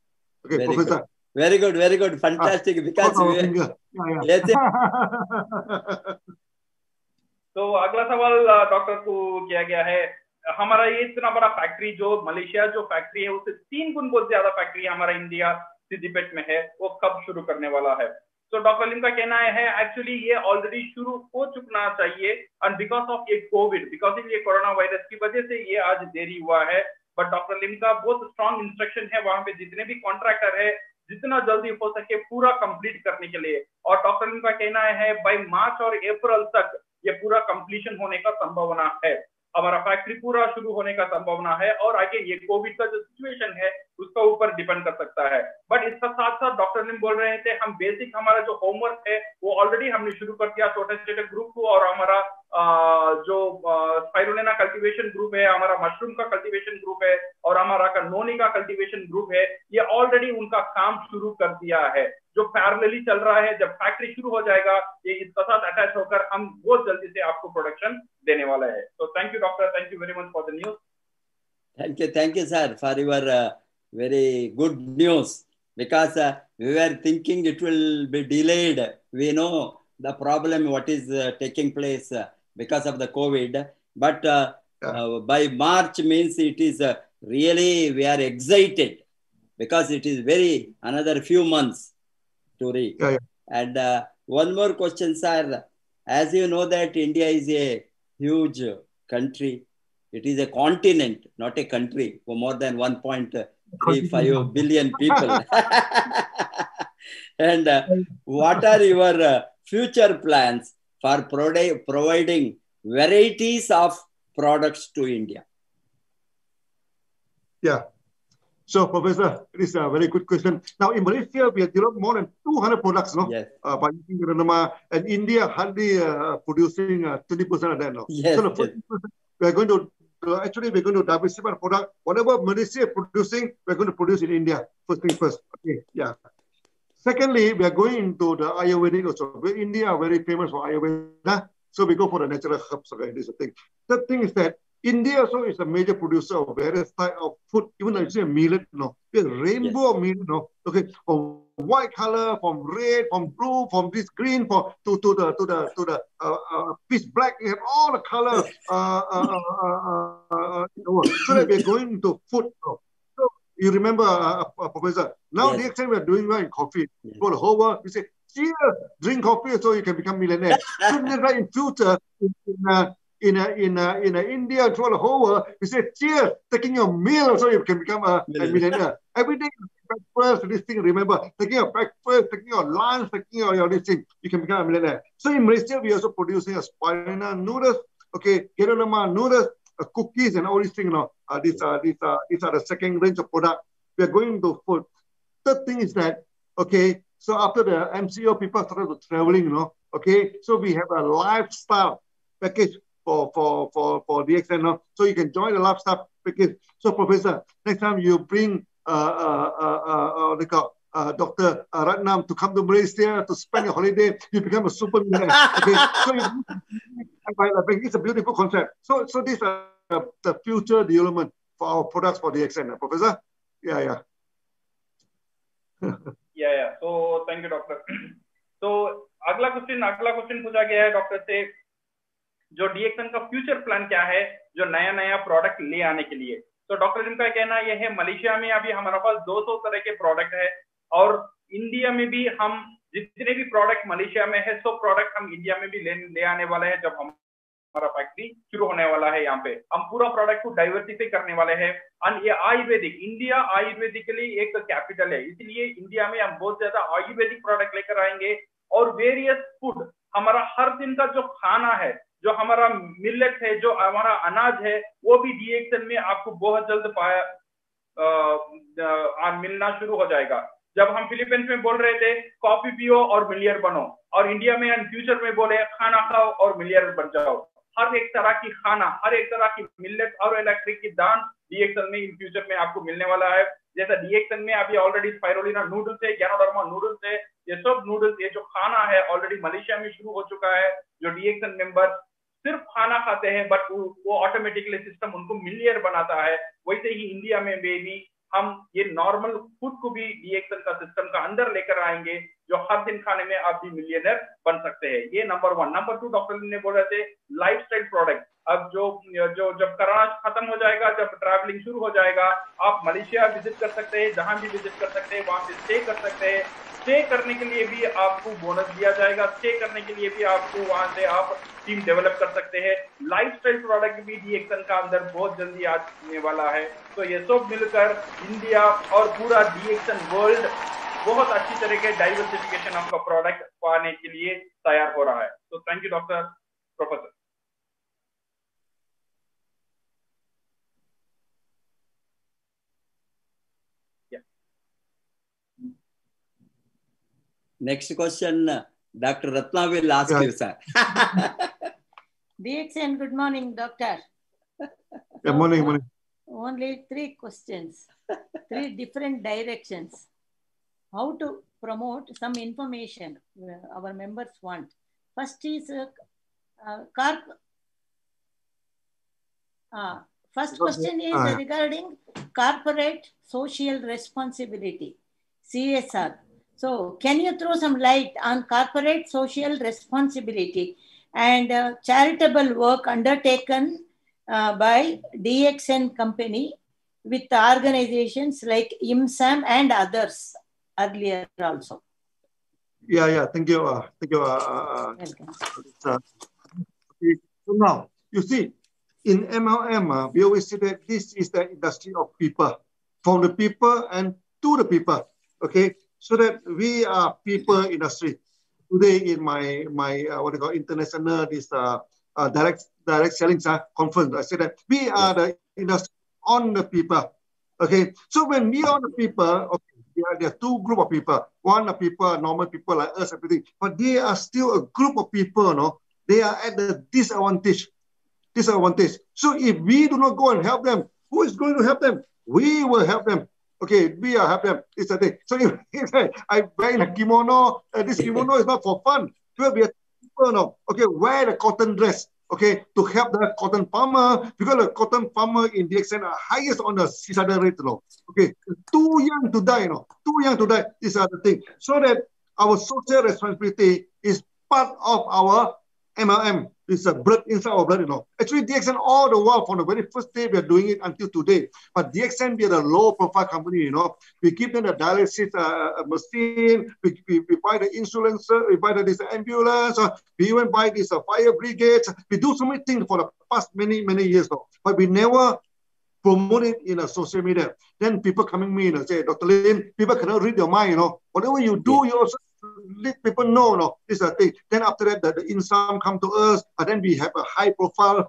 Okay, very Professor. Good. Very good, fantastic. Because तो अगला सवाल doctor को किया गया है, हमारा ये इतना बड़ा फैक्ट्री जो मलेशिया जो फैक्ट्री है उससे 3 गुना बहुत ज्यादा फैक्ट्री हमारा इंडिया सिद्दीपेट में है, वो कब शुरू करने वाला है? तो डॉक्टर लिम का कहना है एक्चुअली ये ऑलरेडी शुरू हो चुकना चाहिए, एंड बिकॉज ऑफ ये कोविड, बिकॉज ऑफ ये कोरोना वायरस की वजह से ये आज देरी हुआ है। बट डॉक्टर लिम का बहुत स्ट्रॉन्ग इंस्ट्रक्शन है वहां पे जितने भी कॉन्ट्रैक्टर है जितना जल्दी हो सके पूरा कंप्लीट करने के लिए। और डॉक्टर लिम का कहना है बाय मार्च और अप्रैल तक ये पूरा कंप्लीशन होने का संभावना है, हमारा फैक्ट्री पूरा शुरू होने का संभावना है। और आगे ये कोविड का जो सिचुएशन है उसका ऊपर डिपेंड कर सकता है। बट इसका साथ साथ डॉक्टर लिम बोल रहे थे हम बेसिक हमारा जो होमवर्क है वो ऑलरेडी हमने शुरू कर दिया छोटे छोटे ग्रुप को, और हमारा जो स्पाइरुलिना कल्टीवेशन ग्रुप है, हमारा मशरूम का कल्टीवेशन ग्रुप है और हमारा का नोनी का कल्टीवेशन ग्रुप है, ये ऑलरेडी उनका काम शुरू कर दिया है जो पैरेलली चल रहा है। जब फैक्ट्री शुरू हो जाएगा ये इसके साथ अटैच होकर हम बहुत जल्दी से आपको प्रोडक्शन देने वाला है। तो thank you doctor, thank you very much for the news. Thank you, sir, for your very good news, because we were thinking it will be delayed. We know the problem, what is taking place because of the COVID, but by March means it is really, we are excited because it is very another few months to reach. And one more question, sir. As you know that India is a huge country. It is a continent, not a country, for more than 1.35 billion people. And what are your future plans for providing varieties of products to India? Yeah. So, Professor, it is a very good question. Now, in Malaysia, we have developed more than 200 products, no? Yes. By using Renama, and India hardly producing 20% of that, no? Yes, so, the first we are going to actually we're going to diversify the product. Whatever Malaysia is producing, we're going to produce in India. First thing first. Okay. Yeah. Secondly, we are going into the Ayurvedic also. India are very famous for Ayurveda, so we go for the natural herbs. Okay, this is the thing. Third thing is that India also is a major producer of various type of food, even though it's a millet, we have a rainbow of millet, okay, from white color, from red, from blue, from this green, to the pitch black. We have all the color in the world. So that we're going into food. So you remember, Professor? Now the extent we're doing well in coffee. For the whole world, we say, cheers, drink coffee so you can become millionaire. So right in future, in India, throughout the whole world, we say, cheers, taking your meal so you can become a millionaire. Every day, breakfast, this thing, remember, taking your breakfast, taking your lunch, taking your this thing, you can become a millionaire. So in Malaysia, we are also producing a spirulina noodles, okay, Geronima noodles, cookies and all these things. These are the second range of product. We are going to food. Third thing is that, okay, so after the MCO, people started to traveling, okay, so we have a lifestyle package for DXN, so you can join the lifestyle package. So Professor, next time you bring Dr. Ratnam to come to Malaysia to spend your holiday, you become a super millionaire. Okay, so it's a beautiful concept. So these are the future development for our products for DXN, Professor. Yeah. So thank you, Doctor. तो अगला question पूछा गया है doctor से, जो DXN का future plan क्या है, जो नया प्रोडक्ट ले आने के लिए। तो डॉक्टर जिनका कहना यह है, मलेशिया में अभी हमारे पास 200 तरह के प्रोडक्ट है, और इंडिया में भी हम जितने भी प्रोडक्ट मलेशिया में है, सब प्रोडक्ट हम इंडिया में भी ले आने वाले हैं। जब हमारा फैक्ट्री शुरू होने वाला है, यहाँ पे हम पूरा प्रोडक्ट को डाइवर्सिफाई करने वाले हैं। और ये आयुर्वेदिक, इंडिया आयुर्वेदिकली एक कैपिटल है, इसलिए इंडिया में हम बहुत ज्यादा आयुर्वेदिक प्रोडक्ट लेकर आएंगे। और वेरियस फूड, हमारा हर दिन का जो खाना है, जो हमारा मिलेट है, जो हमारा अनाज है, वो भी DXN में आपको बहुत जल्द मिलना शुरू हो जाएगा। जब हम फिलीपींस में बोल रहे थे कॉफी पियो और मिलियनर बनो, और इंडिया में हम फ्यूचर में बोले खाना खाओ और मिलियनर बन जाओ। हर एक तरह की खाना, हर एक तरह की मिलेट और इलेक्ट्रिक की दान DXN में इन फ्यूचर में आपको मिलने वाला है। जैसा DXN में अभी ऑलरेडी स्पाइरुलिना नूडल्स है, गैनोडर्मा नूडल्स है, ये सब नूडल्स, ये जो खाना है ऑलरेडी मलेशिया में शुरू हो चुका है। जो DXN मेंबर सिर्फ खाना खाते हैं, बट वो ऑटोमेटिकली सिस्टम उनको मिलियनर बनाता है। वैसे ही इंडिया में भी हम ये नॉर्मल फूड को भी DXN का सिस्टम का अंदर लेकर आएंगे, जो हर दिन खाने में आप भी मिलियनर बन सकते हैं। ये नंबर 1। नंबर 2, डॉक्टर ने बोल रहे थे लाइफस्टाइल प्रोडक्ट। अब जो जब कोरोना खत्म हो जाएगा, जब ट्रैवलिंग शुरू हो जाएगा, आप मलेशिया विजिट कर सकते हैं, जहां भी विजिट कर सकते हैं, वहां पे स्टे कर सकते हैं। स्टे करने के लिए भी आपको बोनस दिया जाएगा, स्टे करने के लिए भी आपको वहां से आप टीम डेवलप कर सकते हैं। लाइफस्टाइल प्रोडक्ट भी DXN का अंदर बहुत जल्दी आने वाला है। तो ये सब मिलकर इंडिया और पूरा DXN वर्ल्ड बहुत अच्छी तरह के डाइवर्सिफिकेशन ऑफ का प्रोडक्ट पाने के लिए तैयार हो रहा है। तो thank you doctor, professor. Next question, Dr. Ratna will ask you, sir. DXN, good morning, doctor. Good morning. Only 3 questions, 3 different directions. How to promote some information our members want. First is first question is regarding corporate social responsibility, CSR. So can you throw some light on corporate social responsibility and charitable work undertaken by DXN company with organizations like IMSAM and others earlier also? Yeah. Thank you. Welcome. So now, you see, in MLM, we always say that this is the industry of people, from the people and to the people. Okay. So that we are people industry. Today in my what you call international direct selling conference, I said that we are the industry on the people. Okay. So when we are on the people, okay, there are 2 group of people. One are people, normal people like us, everything, but they are still a group of people. They are at the disadvantage. So if we do not go and help them, who is going to help them? We will help them. Okay, we are help them. It's the thing. So if I wear a kimono, this kimono is not for fun. It will be a people, okay, wear the cotton dress. okay, to help the cotton farmer, because the cotton farmer in DXN are highest on the suicide rate, okay, too young to die, too young to die. These are the things. So that our social responsibility is part of our MLM. It's a blood inside our blood, Actually, DXN all the while from the very first day we are doing it until today. But DXN, we are a low-profile company, We give them the dialysis machine. We buy the insurance. We buy this ambulance. We even buy this fire brigades. We do so many things for the past many years, But we never promote it in social media. Then people coming me and say, Dr. Lim, people cannot read your mind, Whatever you do, you also let people know, this is a thing. Then after that, the IMSAM come to us, and then we have a high profile,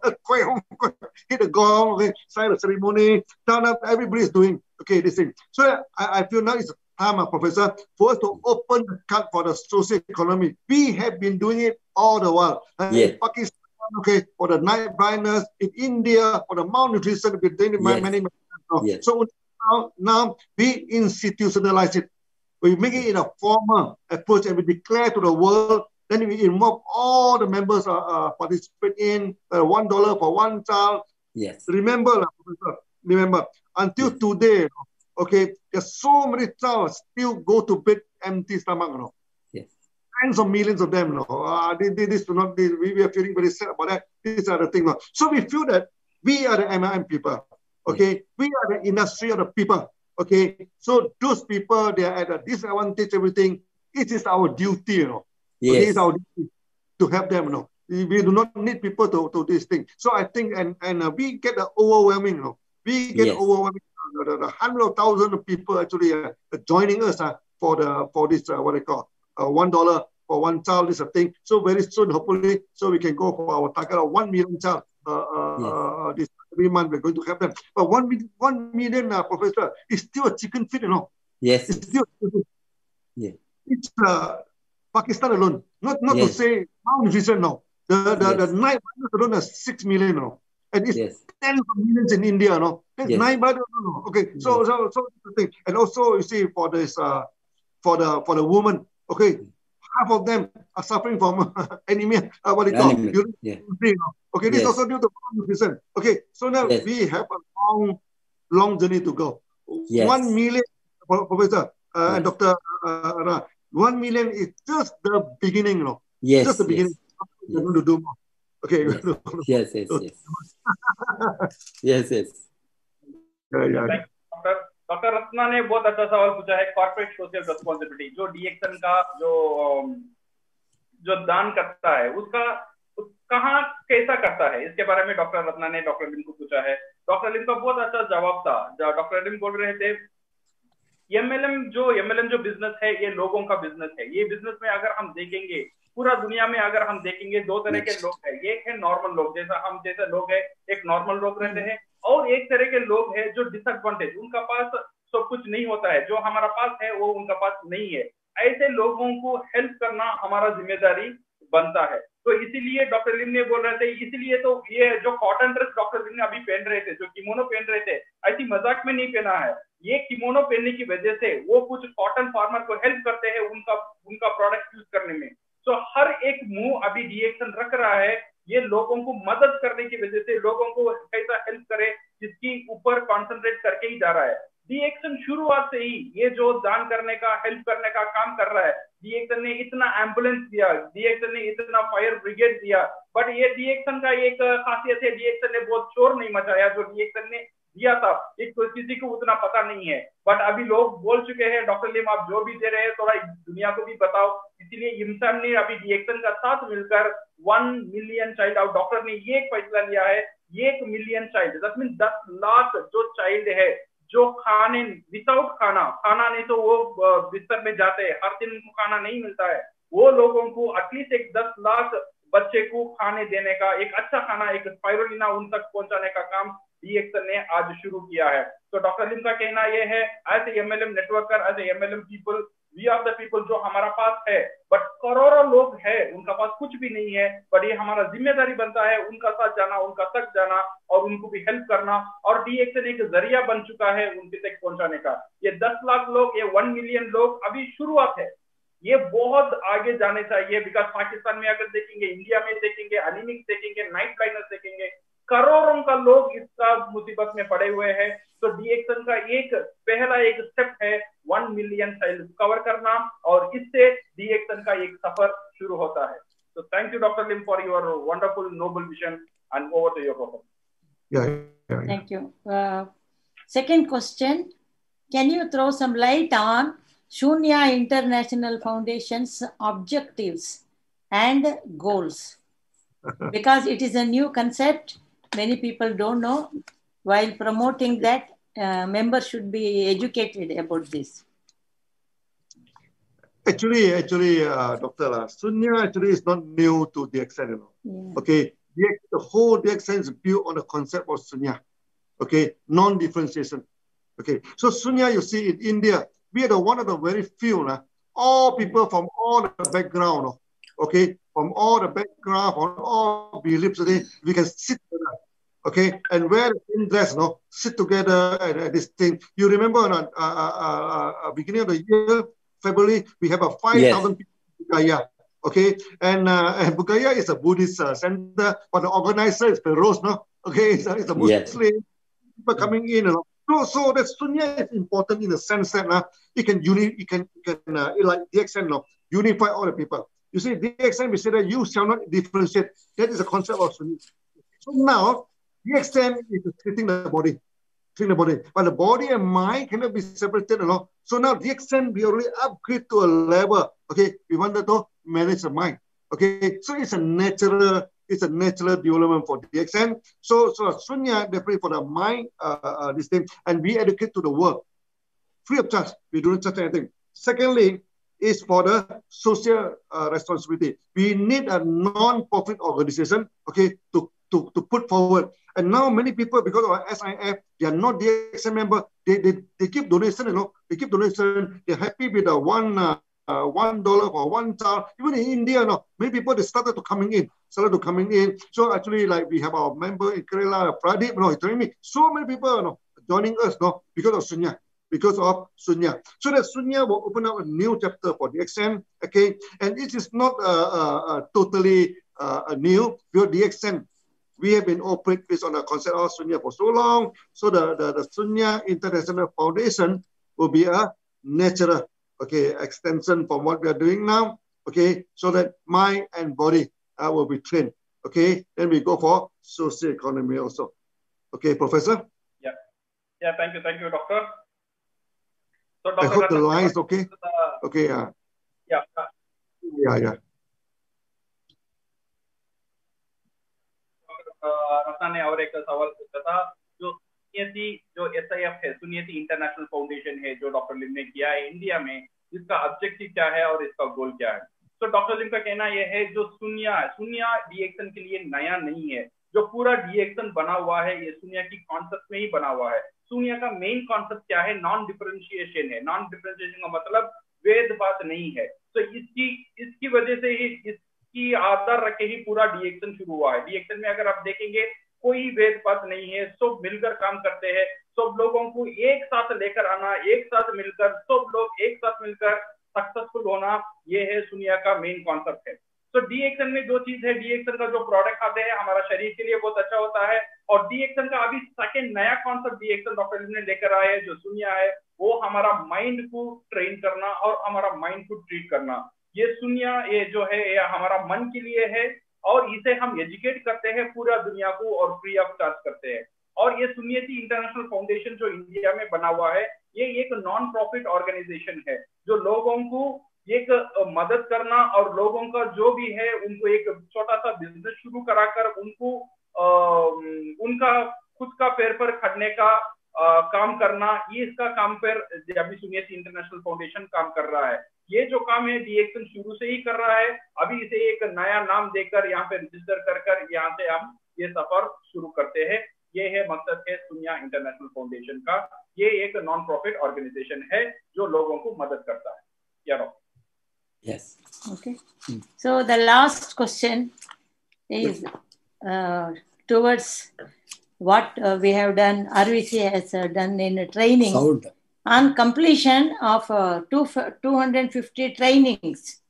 hit the gong, sign the ceremony, turn up, everybody is doing, this thing. So I feel now it's time, Professor, for us to open the cut for the social economy. We have been doing it all the while. In Pakistan, for the night blindness, in India, for the malnutrition, we've been doing it many Yes. So now we institutionalize it. We make it in a formal approach and we declare to the world. Then we involve all the members participate in $1 for one child. Yes. Remember, until today, there's so many children still go to bed empty stomach. Yes. Tens of millions of them. We are feeling very sad about that. These are the things. So we feel that we are the MLM people. We are the industry of the people. So those people, they are at a disadvantage, everything. It is our duty, Yes. It is our duty to help them, We do not need people to do this thing. So I think, and we get overwhelming, We get overwhelming, the hundreds of thousands of people actually joining us for this, what they call, $1 for one child is a thing. So very soon, hopefully, so we can go for our target of 1 million child. This every month we're going to help them. But 1 million, Professor, is still a chicken feed, Yes. It's still a chicken feed. Yeah. It's Pakistan alone. Not to say malnutrition, no. The night blindness alone is 6 million, And it's tens of millions in India, That's night blindness, So the thing. And also, you see, for this, for the woman, half of them are suffering from anemia. What they call this is also due to malnutrition. So now we have a long journey to go. 1 million, Professor and Dr. 1 million is just the beginning, Yes. Just the beginning. We're going to do more. Yes. Yes. Doctor Ratna ने बहुत अच्छा सवाल पूछा है, corporate social responsibility, जो डीएक्सन का जो दान करता है उसका कहाँ कैसा करता है, इसके बारे में डॉक्टर रत्ना ने डॉक्टर लिम को पूछा है। डॉक्टर लिम का बहुत अच्छा जवाब था। डॉक्टर लिम बोल रहे थे एमएलएम जो बिजनेस है ये लोगों का बिजनेस है। ये बिजनेस में अगर हम देखेंगे पूरा दुनिया में अगर हम देखेंगे दो तरह के लोग हैं, एक है नॉर्मल लोग, जैसा हम जैसे लोग हैं, एक नॉर्मल लोग रहते हैं, और एक तरह के लोग हैं जो डिसएडवांटेज, उनका पास सब कुछ नहीं होता है, जो हमारा पास है वो उनका पास नहीं है। ऐसे लोगों को हेल्प करना हमारा जिम्मेदारी बनता है। तो इसीलिए डॉक्टर लिम ने बोल रहे थे, इसीलिए तो ये जो कॉटन ड्रेस डॉक्टर लिम ने अभी पहन रहे थे, जो किमोनो पहन रहे थे, ऐसी मजाक में नहीं पहना है। ये किमोनो पहनने की वजह से वो कुछ कॉटन फार्मर को हेल्प करते हैं उनका प्रोडक्ट यूज करने में। तो हर एक मुंह अभी डीएक्सन रख रहा है, ये लोगों को मदद करने की वजह से लोगों को कैसा हेल्प करे जिसकी ऊपर कॉन्सेंट्रेट करके ही जा रहा है। डीएक्सन शुरुआत से ही ये जो दान करने का हेल्प करने का काम कर रहा है। डीएक्सन ने इतना एम्बुलेंस दिया, डीएक्सन ने इतना फायर ब्रिगेड दिया, बट ये डीएक्सन का एक खासियत है, डीएक्सन ने बहुत शोर नहीं मचाया। जो डीएक्सन ने दिया था एक तो किसी को उतना पता नहीं है, बट अभी लोग बोल चुके हैं डॉक्टर लिम आप जो भी दे रहे हैं थोड़ा दुनिया को भी बताओ। इसीलिए इमसान ने अभी डीएक्सन का साथ मिलकर 1 मिलियन चाइल्ड, और डॉक्टर ने ये एक फैसला लिया है 1 million child, that mean 10 lakh जो चाइल्ड है जो खाने विदाउट खाना नहीं तो वो बिस्तर में जाते हैं, हर दिन उनको खाना नहीं मिलता है, वो लोगों को एटलीस्ट एक 10 लाख बच्चे को खाने देने का एक अच्छा खाना, एक स्पाइरुलिना उन तक पहुंचाने का काम डीएक्सन ने आज शुरू किया है। तो डॉक्टर लिम का कहना यह है, as a MLM networker, as a MLM people, we are the people, जो हमारा पास है, बट करोड़ों लोग हैं उनका पास कुछ भी नहीं है, बट ये हमारा जिम्मेदारी बनता है उनका साथ जाना, उनका तक जाना और उनको भी हेल्प करना। और डीएक्सन एक जरिया बन चुका है उनके तक पहुंचाने का। ये 10 लाख लोग, ये 1 मिलियन लोग अभी शुरुआत है, ये बहुत आगे जाने चाहिए, बिकॉज पाकिस्तान में अगर देखेंगे, इंडिया में देखेंगे, एनीमिक्स देखेंगे, नाइट ब्लाइंडनेस देखेंगे, करोड़ों का लोग इसका मुसीबत में पड़े हुए हैं। तो डीएक्सन का पहला एक स्टेप है 1 मिलियन चाइल्ड कवर करना, और इससे डीएक्सन का एक सफर शुरू होता है। So thank you, Dr. Lim, for your wonderful, noble vision, and over to your program. Yeah. Thank you. Second question, can you throw some light on Shunya International Foundation's objectives and goals? Because it is a new concept, many people don't know. While promoting that, members should be educated about this. Actually, Dr. Shunya actually is not new to DXN. Yeah. Okay, the whole DXN is built on the concept of Shunya. Okay, non-differentiation. Okay, so Shunya, you see, in India, we are one of the very few, all people from all the background, okay, from all the background, from all beliefs, we can sit together, okay, and wear the same dress, sit together at this thing. You remember, beginning of the year, February, we have a 5,000 people in Bugaya, okay, and Bugaya is a Buddhist center, but the organizer is Feroz, okay, it's a Muslim people coming in, So that Shunya is important in the sense that it can like DXN, unify all the people. You see, DXN, we say that you shall not differentiate. That is the concept of Shunya. So now, DXN is treating the body. But the body and mind cannot be separated. So now DXN, we already upgrade to a level. Okay, we wanted to manage the mind. Okay, so it's a natural development for DXN. So Shunya definitely for the mind, this thing, and we educate to the world free of charge. We do not charge anything. Secondly, is for the social responsibility. We need a non-profit organization, okay, to put forward. And now many people, because of SIF, they are not DXN member. They give donation, They give donation. They're happy with the $1 for one child. Even in India, many people they started to coming in. So actually, like we have our member in Kerala, Pradeep, he's telling me so many people joining us, because of Shunya. So that Shunya will open up a new chapter for DXN, okay? And it is not totally new. Because DXN, we have been operating based on the concept of Shunya for so long. So the Shunya International Foundation will be a natural, okay, extension from what we are doing now, okay? So that mind and body will be trained, okay? Then we go for social economy also. Okay, Professor? Yeah, thank you, Doctor. So, Dr. I hope the line is okay. Okay, yeah. Ratna ने और एक सवाल पूछा था, जो SIF है, सुनियति international foundation है, जो डॉक्टर लिम ने किया है इंडिया में, इसका ऑब्जेक्टिव क्या है और इसका गोल क्या है? तो डॉक्टर लिम का कहना यह है, जो सुनिया डीएक्सन के लिए नया नहीं है, जो पूरा डीएक्सन बना हुआ है, ये सुनिया की कॉन्सेप्ट में ही बना हुआ है। सुनिया का मेन कॉन्सेप्ट क्या है? नॉन डिफरेंशिएशन है। नॉन डिफरेंशिएशन का मतलब भेदभाव नहीं है। तो इसकी वजह से ही, इसकी आधार रख के ही पूरा डीएक्सन शुरू हुआ है। डीएक्सन में अगर आप देखेंगे, कोई भेदभाव नहीं है, सब मिलकर काम करते हैं, सब लोगों को एक साथ लेकर आना, एक साथ मिलकर, सब लोग एक साथ मिलकर सक्सेसफुल होना, ये है सुनिया का मेन कॉन्सेप्ट है। तो डीएक्सन में दो चीज है, डीएक्सन का जो प्रोडक्ट आते हैं हमारा शरीर के लिए बहुत अच्छा होता है, और डीएक्सन का अभी सेकंड नया कॉन्सेप्ट डीएक्सन डॉक्टर ने लेकर आए हैं, जो सुनिया है, वो हमारा माइंड को ट्रेन करना और हमारा माइंड को ट्रीट करना। ये सुनिया, ये जो है, ये हमारा मन के लिए है, और इसे हम एजुकेट करते हैं पूरा दुनिया को और फ्री ऑफ चार्ज करते हैं। और ये सुनियति इंटरनेशनल फाउंडेशन जो इंडिया में बना हुआ है, ये एक नॉन प्रॉफिट ऑर्गेनाइजेशन है, जो लोगों को एक मदद करना और लोगों का जो भी है उनको एक छोटा सा बिजनेस शुरू कराकर उनको उनका खुद का पैर पर खड़ने का काम करना, ये इसका काम पर अभी सुनियति इंटरनेशनल फाउंडेशन काम कर रहा है। ये जो काम है डीएक्सन शुरू से ही कर रहा है, अभी इसे एक नया नाम देकर यहाँ पे रजिस्टर कर यहाँ से हम ये सफर शुरू करते हैं। ये है मकसद है सुनिया इंटरनेशनल फाउंडेशन का। ये एक नॉन प्रॉफिट ऑर्गेनाइजेशन है जो लोगों को मदद करता है। Yes. Okay. So the last question is towards what we have done, RVC has done in training. On completion of 250 trainings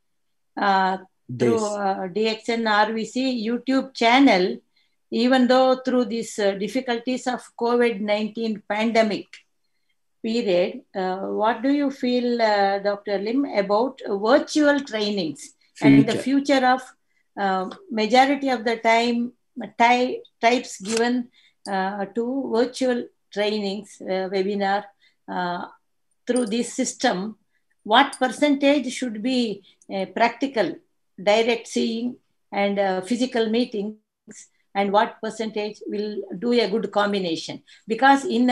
through DXN RVC YouTube channel, even though through these difficulties of COVID-19 pandemic period, what do you feel, Dr. Lim, about virtual trainings and the future of majority of the time types given to virtual trainings, webinar, through this system? What percentage should be practical, direct seeing and physical meetings, and what percentage will do a good combination? Because in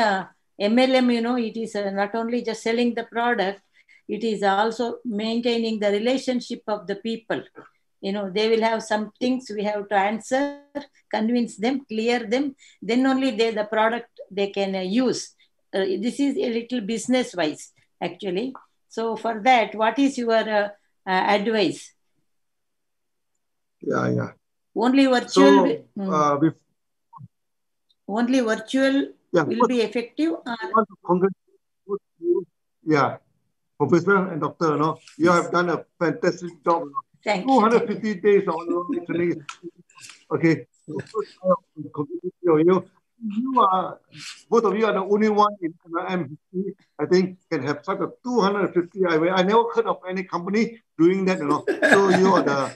MLM, you know, it is not only just selling the product, it is also maintaining the relationship of the people. You know, they will have some things we have to answer, convince them, clear them, then only the product they can use. This is a little business wise, actually. So for that, what is your advice? Yeah. Only virtual. So, only virtual will be effective. Yeah, Professor and Doctor, you know, you have done a fantastic job. Thank 250 days on training. Okay. You are, both of you are the only one in MLM, I think, can have such a 250. I never heard of any company doing that, you know. So you are the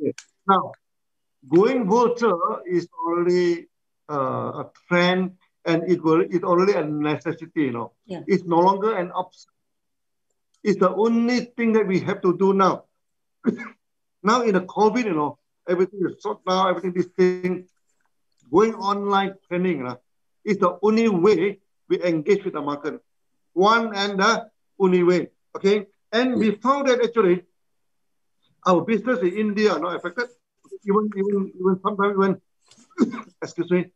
okay. Now, going virtual is already a trend, and it's already a necessity, you know. Yeah. It's no longer an option. It's the only thing that we have to do now. Now in the COVID, you know, everything is shut down, everything this thing. Going online training is the only way we engage with the market. One and the only way. Okay? And we found that actually our business in India are not affected. Even sometimes when excuse me,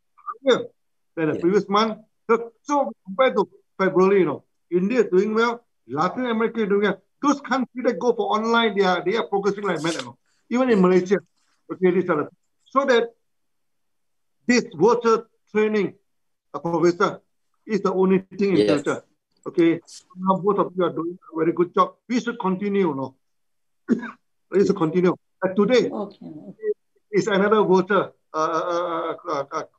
higher than the previous month. So compared to February, you know, India is doing well, Latin America is doing well. Those countries that go for online, they are progressing like mad, you know. Even in Malaysia. Okay, this other. So that this virtual training, Professor, is the only thing in future. Okay, now both of you are doing a very good job. We should continue, no? We should continue. Today is another virtual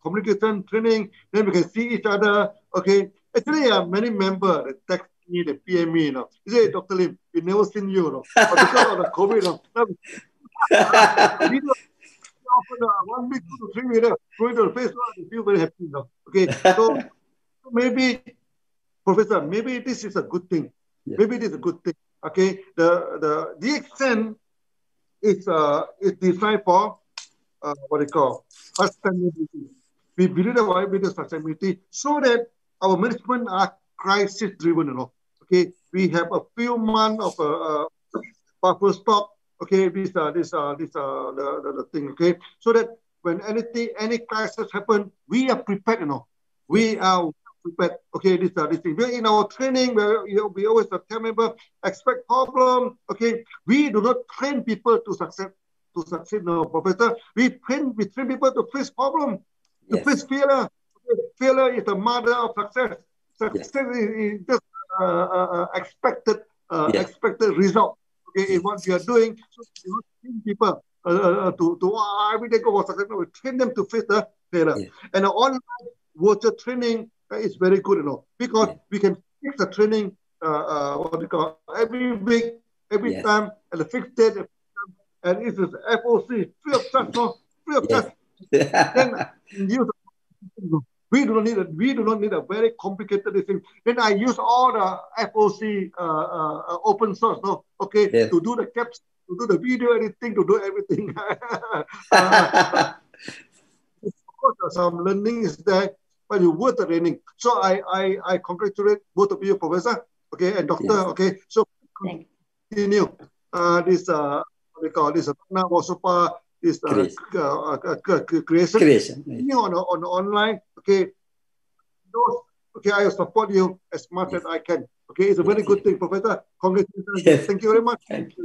communication training. Then we can see each other. Okay, actually, many members text me, they PM me, you know. They say, Dr. Lim, we never seen you, you know. But because of the COVID, you know, 1 week, 2 to 3 weeks, going to the Facebook, I feel very happy now. Okay, so maybe, Professor, maybe this is a good thing. Yeah. Maybe it is a good thing. Okay, the DXN is designed for what they call sustainability. We believe that we do sustainability so that our management are crisis driven. You know, okay, we have a few months of buffer stock. Okay, the thing, okay, so that when any crisis happen, we are prepared, you know. We are prepared. Okay, this thing. We're in our training, we always tell members, expect problem. Okay, we do not train people to succeed, no, Professor. We train people to face problem, to face failure. Okay, failure is the mother of success. Success is just expected result. Okay, in what we are doing, so we train people to every day go for success. We train them to face the failure. Yeah. And the online virtual training is very good, you know, because we can fix the training what we call every week, every time, at a fixed date, and it is FOC free of charge, no, free of charge. Then use. We do not need a very complicated thing. Then I use all the FOC open source, no? Okay, to do the caps, to do the video editing, to do everything. Of course, some learning is there, but you worth the learning. So I congratulate both of you, Professor, okay, and Doctor, okay. So continue this what we call this this creation. On online, okay. Okay, I will support you as much as I can. Okay, it's a very good thing, Professor. Congratulations. Thank you very much. Thank you.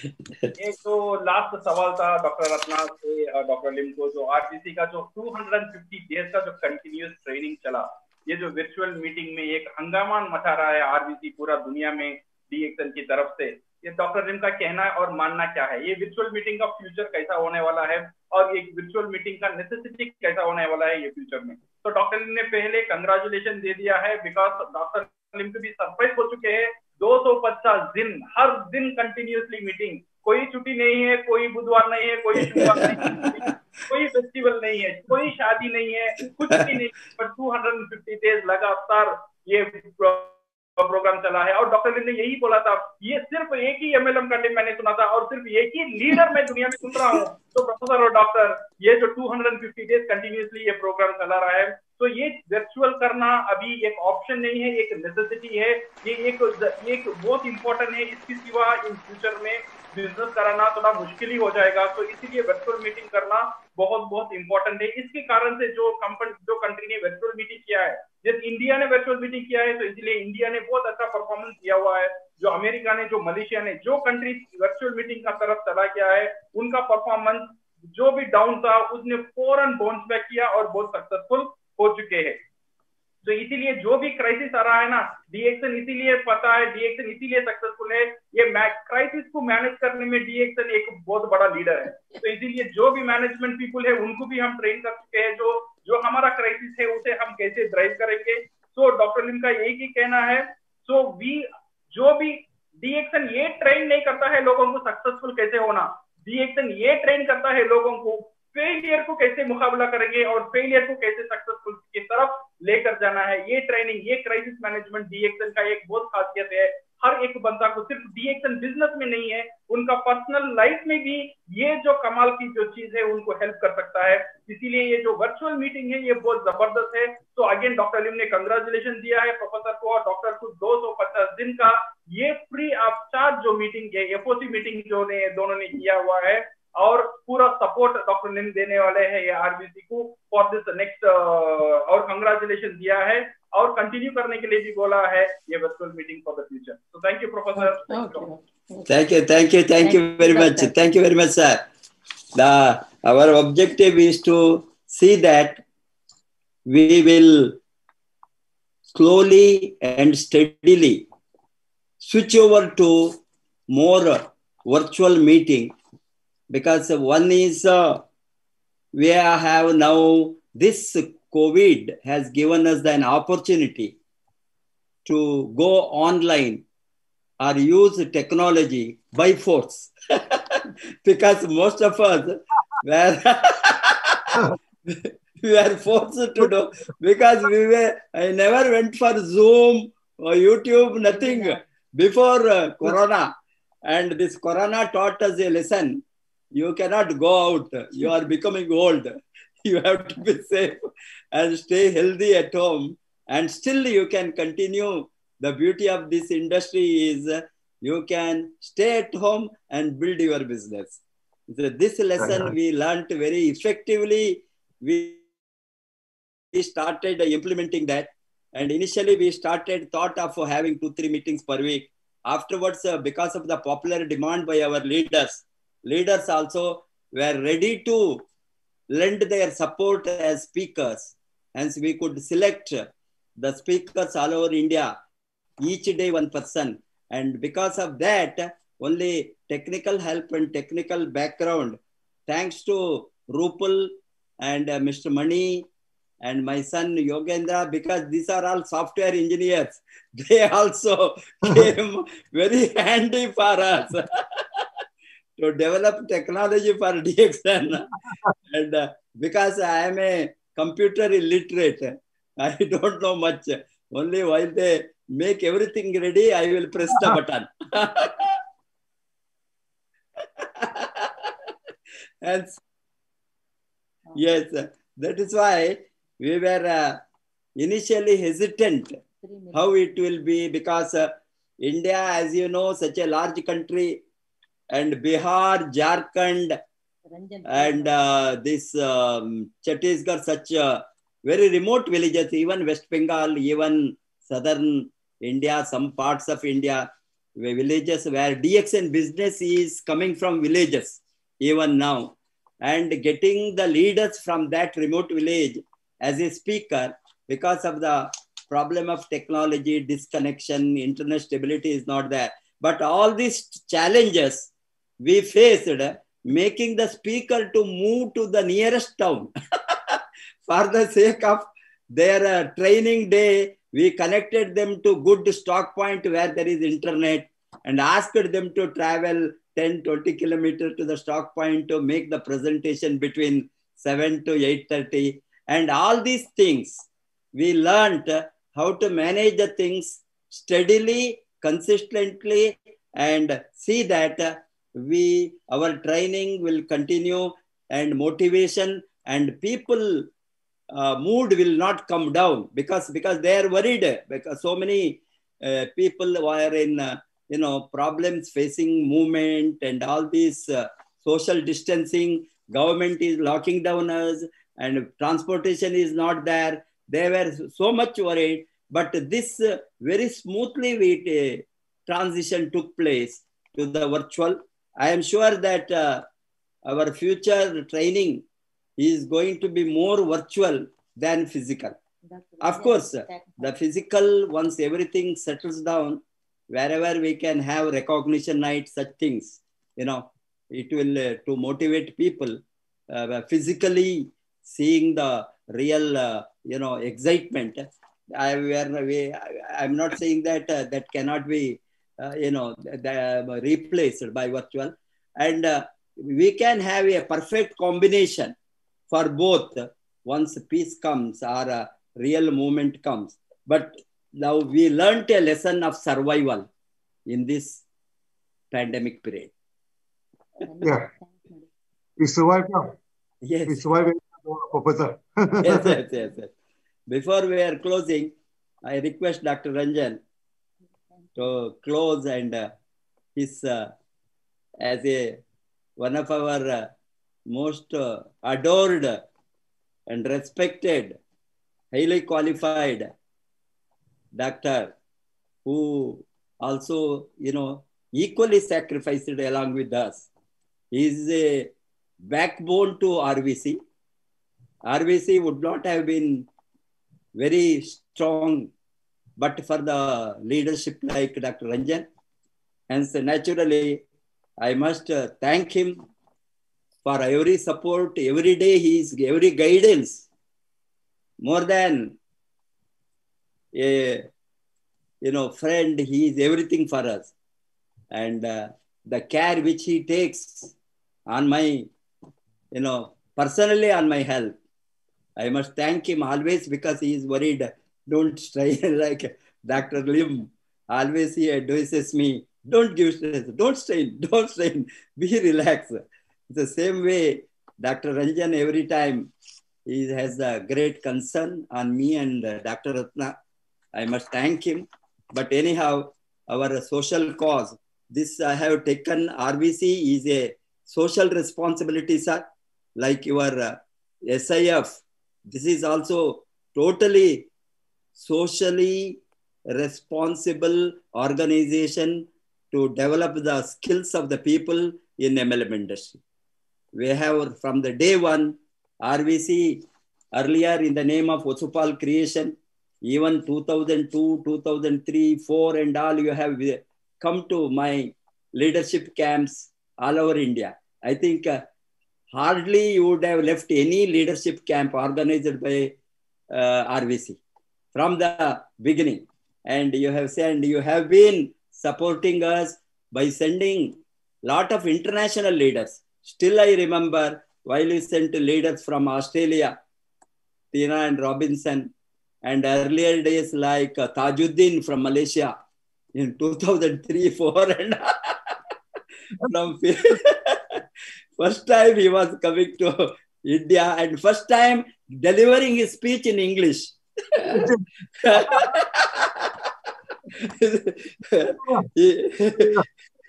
एक तो last सवाल था doctor Ratna से doctor लिम को, जो RBC का जो 250 days का जो कंटिन्यूस ट्रेनिंग चला, ये जो वर्चुअल मीटिंग में एक हंगामा मचा रहा है आरबीसी पूरा दुनिया में डीएक्सन की तरफ से, ये डॉक्टर लिम का कहना और मानना क्या है? ये वर्चुअल मीटिंग का फ्यूचर कैसा होने वाला है और एक वर्चुअल मीटिंग का नेसेसिटी कैसा होने वाला है ये फ्यूचर में? तो डॉक्टर लिम ने पहले कंग्रेचुलेशन दे दिया है, बिकॉज डॉक्टर लिम को भी सरप्राइज हो चुके हैं। 250 दिन, हर दिन कंटिन्यूसली मीटिंग, कोई छुट्टी नहीं है, कोई बुधवार नहीं है, कोई शुक्रवार नहीं है, कोई फेस्टिवल नहीं है, कोई शादी नहीं है, कुछ भी नहीं, पर 250 डेज लगातार ये प्रोग्राम चला है। और डॉक्टर लिम ने यही बोला था, ये सिर्फ एक ही एमएलएम का टीम मैंने सुना था और सिर्फ एक ही लीडर मैं दुनिया में सुन रहा हूँ। तो प्रोफेसर और डॉक्टर, ये जो 250 डेज कंटिन्यूसली ये प्रोग्राम चला रहा है, तो ये वर्चुअल करना अभी एक ऑप्शन नहीं है, एक नेसेसिटी है, ये एक बहुत इंपॉर्टेंट है। इसके सिवा इन फ्यूचर में बिजनेस कराना थोड़ा मुश्किल ही हो जाएगा, तो इसीलिए वर्चुअल मीटिंग करना बहुत इंपॉर्टेंट है। इसके कारण से जो कंट्री ने वर्चुअल मीटिंग किया है, जैसे इंडिया ने वर्चुअल मीटिंग किया है, तो इसलिए इंडिया ने बहुत अच्छा परफॉर्मेंस किया हुआ है। जो अमेरिका ने, जो मलेशिया ने, जो कंट्री वर्चुअल मीटिंग का तरफ चला गया है, उनका परफॉर्मेंस जो भी डाउन था उसने फौरन बाउंस बैक किया और बहुत सक्सेसफुल हो चुके हैं। तो इसीलिए जो भी क्राइसिस आ रहा है ना, डीएक्सन इसीलिए पता है, डीएक्सन इसीलिए सक्सेसफुल है, ये क्राइसिस को मैनेज करने में डीएक्सन एक बहुत बड़ा लीडर है। तो इसीलिए जो भी मैनेजमेंट पीपुल है उनको भी हम ट्रेन कर चुके हैं, जो हमारा क्राइसिस है उसे हम कैसे ड्राइव करेंगे। सो डॉक्टर लिम का एक ही कहना है, जो भी डीएक्सन ये ट्रेन नहीं करता है लोगों को सक्सेसफुल कैसे होना, डीएक्सन ये ट्रेन करता है लोगों को फेलियर को कैसे मुकाबला करेंगे और फेलियर को कैसे सक्सेसफुल की तरफ लेकर जाना है। ये ट्रेनिंग, ये क्राइसिस मैनेजमेंट डीएक्सन का एक बहुत खासियत है। हर एक बंदा को, सिर्फ डीएक्सन बिजनेस में नहीं है, उनका पर्सनल लाइफ में भी ये जो कमाल की जो चीज है उनको हेल्प कर सकता है। इसीलिए ये जो वर्चुअल मीटिंग है ये बहुत जबरदस्त है। तो अगेन डॉक्टर लिम ने कंग्रेचुलेशन दिया है प्रोफेसर को और डॉक्टर को 250 दिन का ये फ्री ऑफ चार्ज जो मीटिंग है, एफओसी मीटिंग जो दोनों ने किया हुआ है, और पूरा सपोर्ट डॉक्टर लिम देने वाले हैं ये आरबीसी को फॉर दिस नेक्स्ट, और कंग्रेचुलेशन दिया है और कंटिन्यू करने के लिए भी बोला है ये virtual meeting for the future. तो thank you professor. Thank you very much. Thank you very much, sir. Our objective is to see that we will slowly and steadily switch over to more virtual meeting, because one is we have now this COVID has given us an opportunity to go online or use technology by force because most of us were forced to do, because I never went for Zoom or YouTube, nothing before Corona, and this Corona taught us a lesson. You cannot go out. You are becoming old. You have to be safe and stay healthy at home. And still you can continue. The beauty of this industry is you can stay at home and build your business. So this lesson we learned very effectively. We started implementing that. And initially we thought of having 2-3 meetings per week. Afterwards, because of the popular demand by our leaders also were ready to lend their support as speakers. Hence, we could select the speakers all over India, each day one person. And because of that, only technical help and technical background, thanks to Rupal and Mr. Mani and my son Yogendra, because these are all software engineers, they also came very handy for us. To develop technology for DXN. And because I am a computer illiterate, I don't know much. Only while they make everything ready, I will press the button. And yes, that is why we were initially hesitant how it will be, because India, as you know, such a large country, and Bihar, Jharkhand, and this Chhattisgarh, such very remote villages, even West Bengal, even southern India, some parts of India, villages where DXN business is coming from villages even now, and getting the leaders from that remote village as a speaker because of the problem of technology, disconnection, internet stability is not there. But all these challenges we faced, making the speaker to move to the nearest town for the sake of their training day. We connected them to good stock point where there is internet and asked them to travel 10-20 kilometers to the stock point to make the presentation between 7 to 8:30. And all these things, we learned how to manage the things steadily, consistently, and see that our training will continue, and motivation and people mood will not come down because they are worried, because so many people were in problems facing movement and all these social distancing. Government is locking down us and transportation is not there. They were so much worried, but this very smoothly transition took place to the virtual. I am sure that our future training is going to be more virtual than physical. Of course, the physical, once everything settles down, wherever we can have recognition night, such things, it will to motivate people physically seeing the real, excitement. I'm not saying that that cannot be, replaced by virtual, and we can have a perfect combination for both once peace comes or a real movement comes. But now we learned a lesson of survival in this pandemic period. Yeah, we survived now. Yes. We survived, Professor. Yes. Before we are closing, I request Dr. Ranjan to close and his as one of our most adored and respected, highly qualified doctor, who also, equally sacrificed along with us. He is a backbone to RVC. RVC would not have been very strong but for the leadership like Dr. Ranjan. And so naturally, I must thank him for every support, every day, every guidance. More than a friend, he is everything for us. And the care which he takes on my, personally on my health, I must thank him always, because he is worried. Don't strain, like Dr. Lim, always he advises me, don't give stress, don't strain, be relaxed. The same way, Dr. Ranjan, every time, he has a great concern on me and Dr. Ratna. I must thank him. But anyhow, our social cause, this I have taken. RVC is a social responsibility, sir. Like your SIF, this is also totally socially responsible organization to develop the skills of the people in MLM industry. We have from the day one, RVC earlier in the name of Vasupal Creation, even 2002, 2003, 4 and all, you have come to my leadership camps all over India. I think hardly you would have left any leadership camp organized by RVC from the beginning. And you have been supporting us by sending a lot of international leaders. Still, I remember while you sent leaders from Australia, Tina and Robinson, and earlier days like Tajuddin from Malaysia in 2003-4 and from first time he was coming to India and first time delivering his speech in English.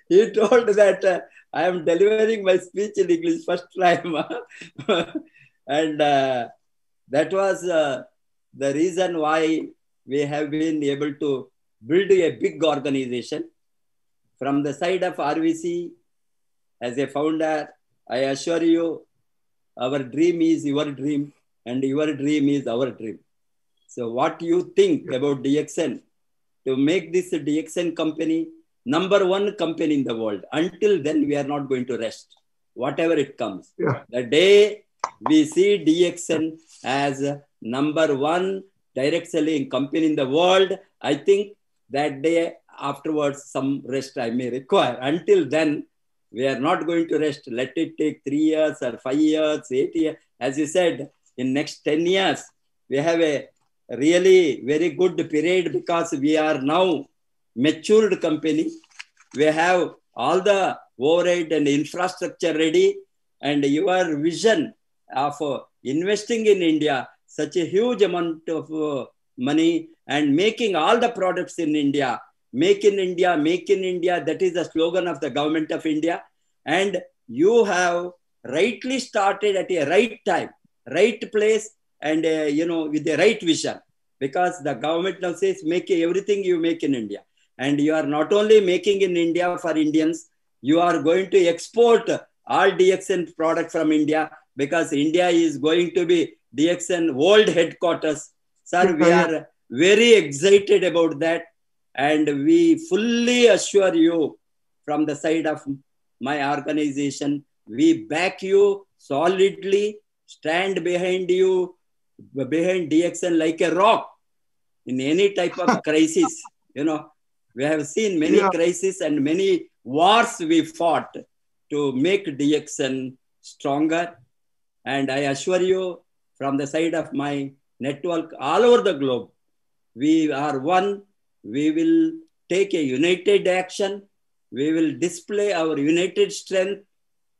he told that I am delivering my speech in English first time. And that was the reason why we have been able to build a big organization. from the side of RVC, as a founder, I assure you, our dream is your dream and your dream is our dream. So what you think about DXN, to make this DXN company #1 company in the world. Until then, we are not going to rest, whatever it comes. Yeah. The day we see DXN as #1 direct selling company in the world, I think that day afterwards, some rest I may require. Until then, we are not going to rest. Let it take 3 years or 5 years, 8 years. As you said, in next 10 years, we have a really very good period because we are now matured company. We have all the overhead and infrastructure ready, and your vision of investing in India, such a huge amount of money, and making all the products in India, make in India, make in India. That is the slogan of the government of India. And you have rightly started at a right time, right place, and with the right vision. Because the government now says, make everything you make in India. And you are not only making in India for Indians, you are going to export all DXN product from India, because India is going to be DXN world headquarters. Sir, we are very excited about that. And we fully assure you, from the side of my organization, we back you solidly, stand behind you, behind DXN like a rock in any type of crisis. We have seen many crises and many wars we fought to make DXN stronger. And I assure you, from the side of my network all over the globe, we are one. We will take a united action. We will display our united strength.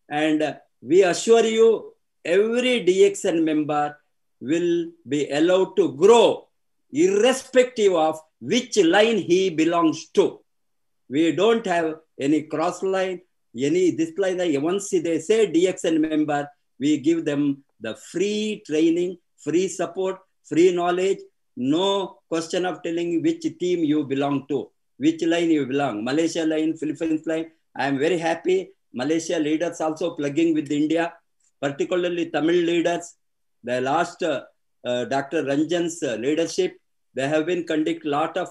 And we assure you, every DXN member will be allowed to grow irrespective of which line he belongs to. We don't have any cross line, this line. Once they say DXN member, we give them the free training, free support, free knowledge. No question of telling which team you belong to, which line you belong. Malaysia line, Philippines line. I am very happy. Malaysia leaders also plugging with India, particularly Tamil leaders. The last Dr. Ranjan's leadership, they have been conducting a lot of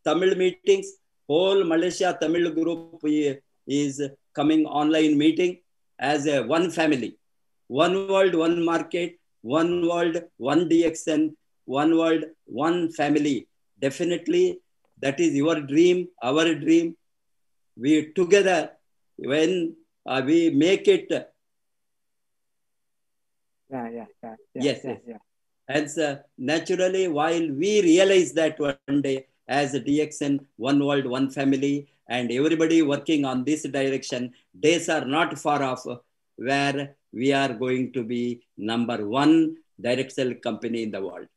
Tamil meetings. Whole Malaysia Tamil group is coming online meeting as a one family. One world, one market, one world, one DXN, one world, one family. Definitely, that is your dream, our dream. We together, when we make it. Yes. And naturally, while we realize that one day, as a DXN, one world, one family, and everybody working on this direction, days are not far off where we are going to be #1 direct sell company in the world.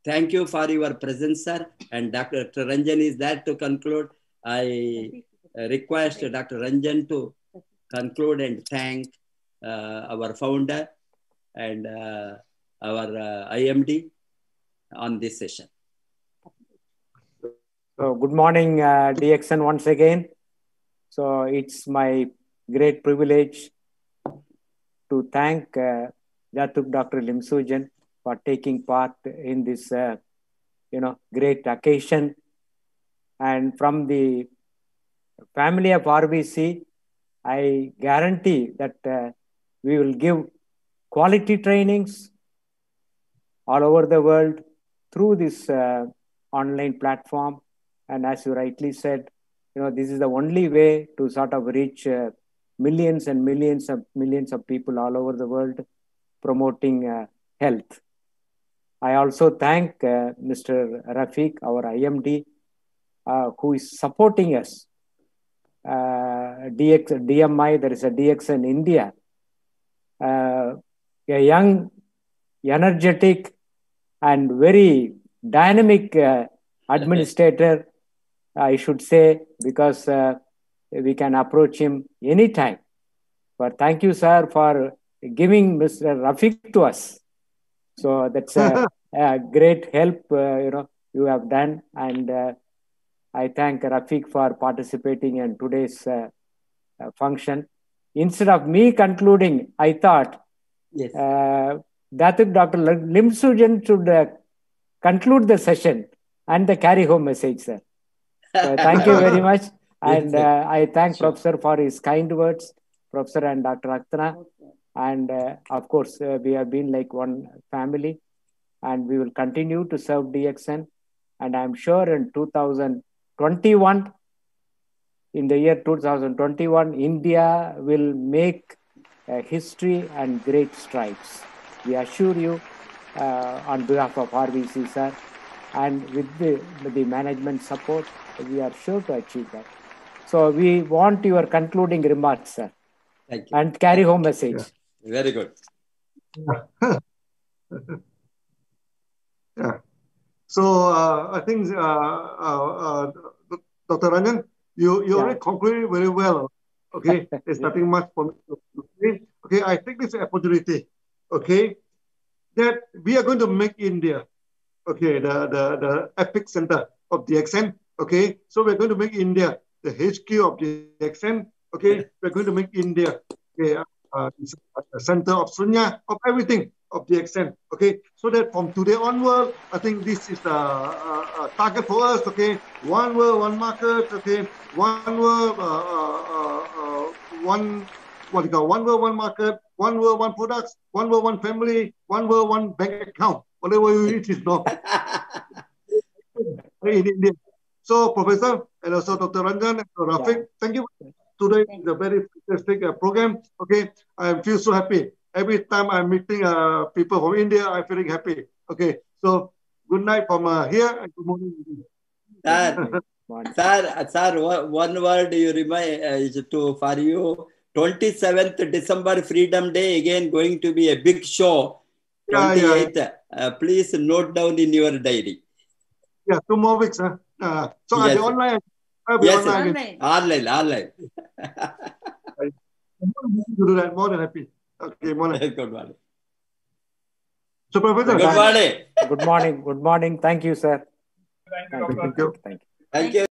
Thank you for your presence, sir. And Dr. Ranjan is there to conclude. I request Dr. Ranjan to conclude and thank our founder and our IMD on this session. So good morning, DXN once again. So it's my great privilege to thank Jatuk Dr. Lim Sujan for taking part in this, great occasion. And from the family of RVC, I guarantee that we will give quality trainings all over the world through this online platform. And as you rightly said, this is the only way to sort of reach millions and millions of people all over the world promoting health. I also thank Mr. Rafiq, our IMD, who is supporting us. DMI, there is a DXN India, a young, energetic, and very dynamic administrator, I should say, because we can approach him anytime. But thank you, sir, for giving Mr. Rafiq to us. So that's a great help, you have done. And I thank Rafiq for participating in today's function. Instead of me concluding, I thought Yes. Datuk Dr. Lim Sujan should conclude the session and the carry home message, sir. So thank you very much. And I thank Professor for his kind words, Professor and Dr. Aktana. And of course, we have been like one family, and we will continue to serve DXN. And I'm sure in 2021, in the year 2021, India will make history and great strides. We assure you on behalf of RVC, sir, and with the management support, we are sure to achieve that. So we want your concluding remarks, sir. Thank you. And carry home message. Yeah. Very good. Yeah. So I think Dr. Ranjan, you already concluded very well. Okay, there's nothing much for me to say. Okay, I take this opportunity. Okay, that we are going to make India. Okay, the epic center of DXN. Okay, so we're going to make India the HQ of DXN. Okay, we're going to make India the center of Sunya, of everything of DXN. Okay, so that from today onward, I think this is a target for us. Okay, one world, one market. Okay, one world, one world, one market, one world, one products, one world, one family, one world, one bank account. Whatever it is, no. In India. So, Professor, and also Dr. Ranjan and Rafiq, thank you. Today is a very fantastic program. Okay, I feel so happy. Every time I'm meeting people from India, I'm feeling happy. Okay, so good night from here and good morning. Sir, one word you remind is for you. 27th December, Freedom Day, again going to be a big show. 28th, please note down in your diary. Yeah, 2 more weeks. So yes. I'll be online. Yes, online. Online. Do that, more than happy. Okay, more than happy. Good morning. So, Professor. Good morning. Good morning. Good morning. Thank you, sir. Thank you, Thank you. Thank you. Thank you.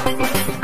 Thank you.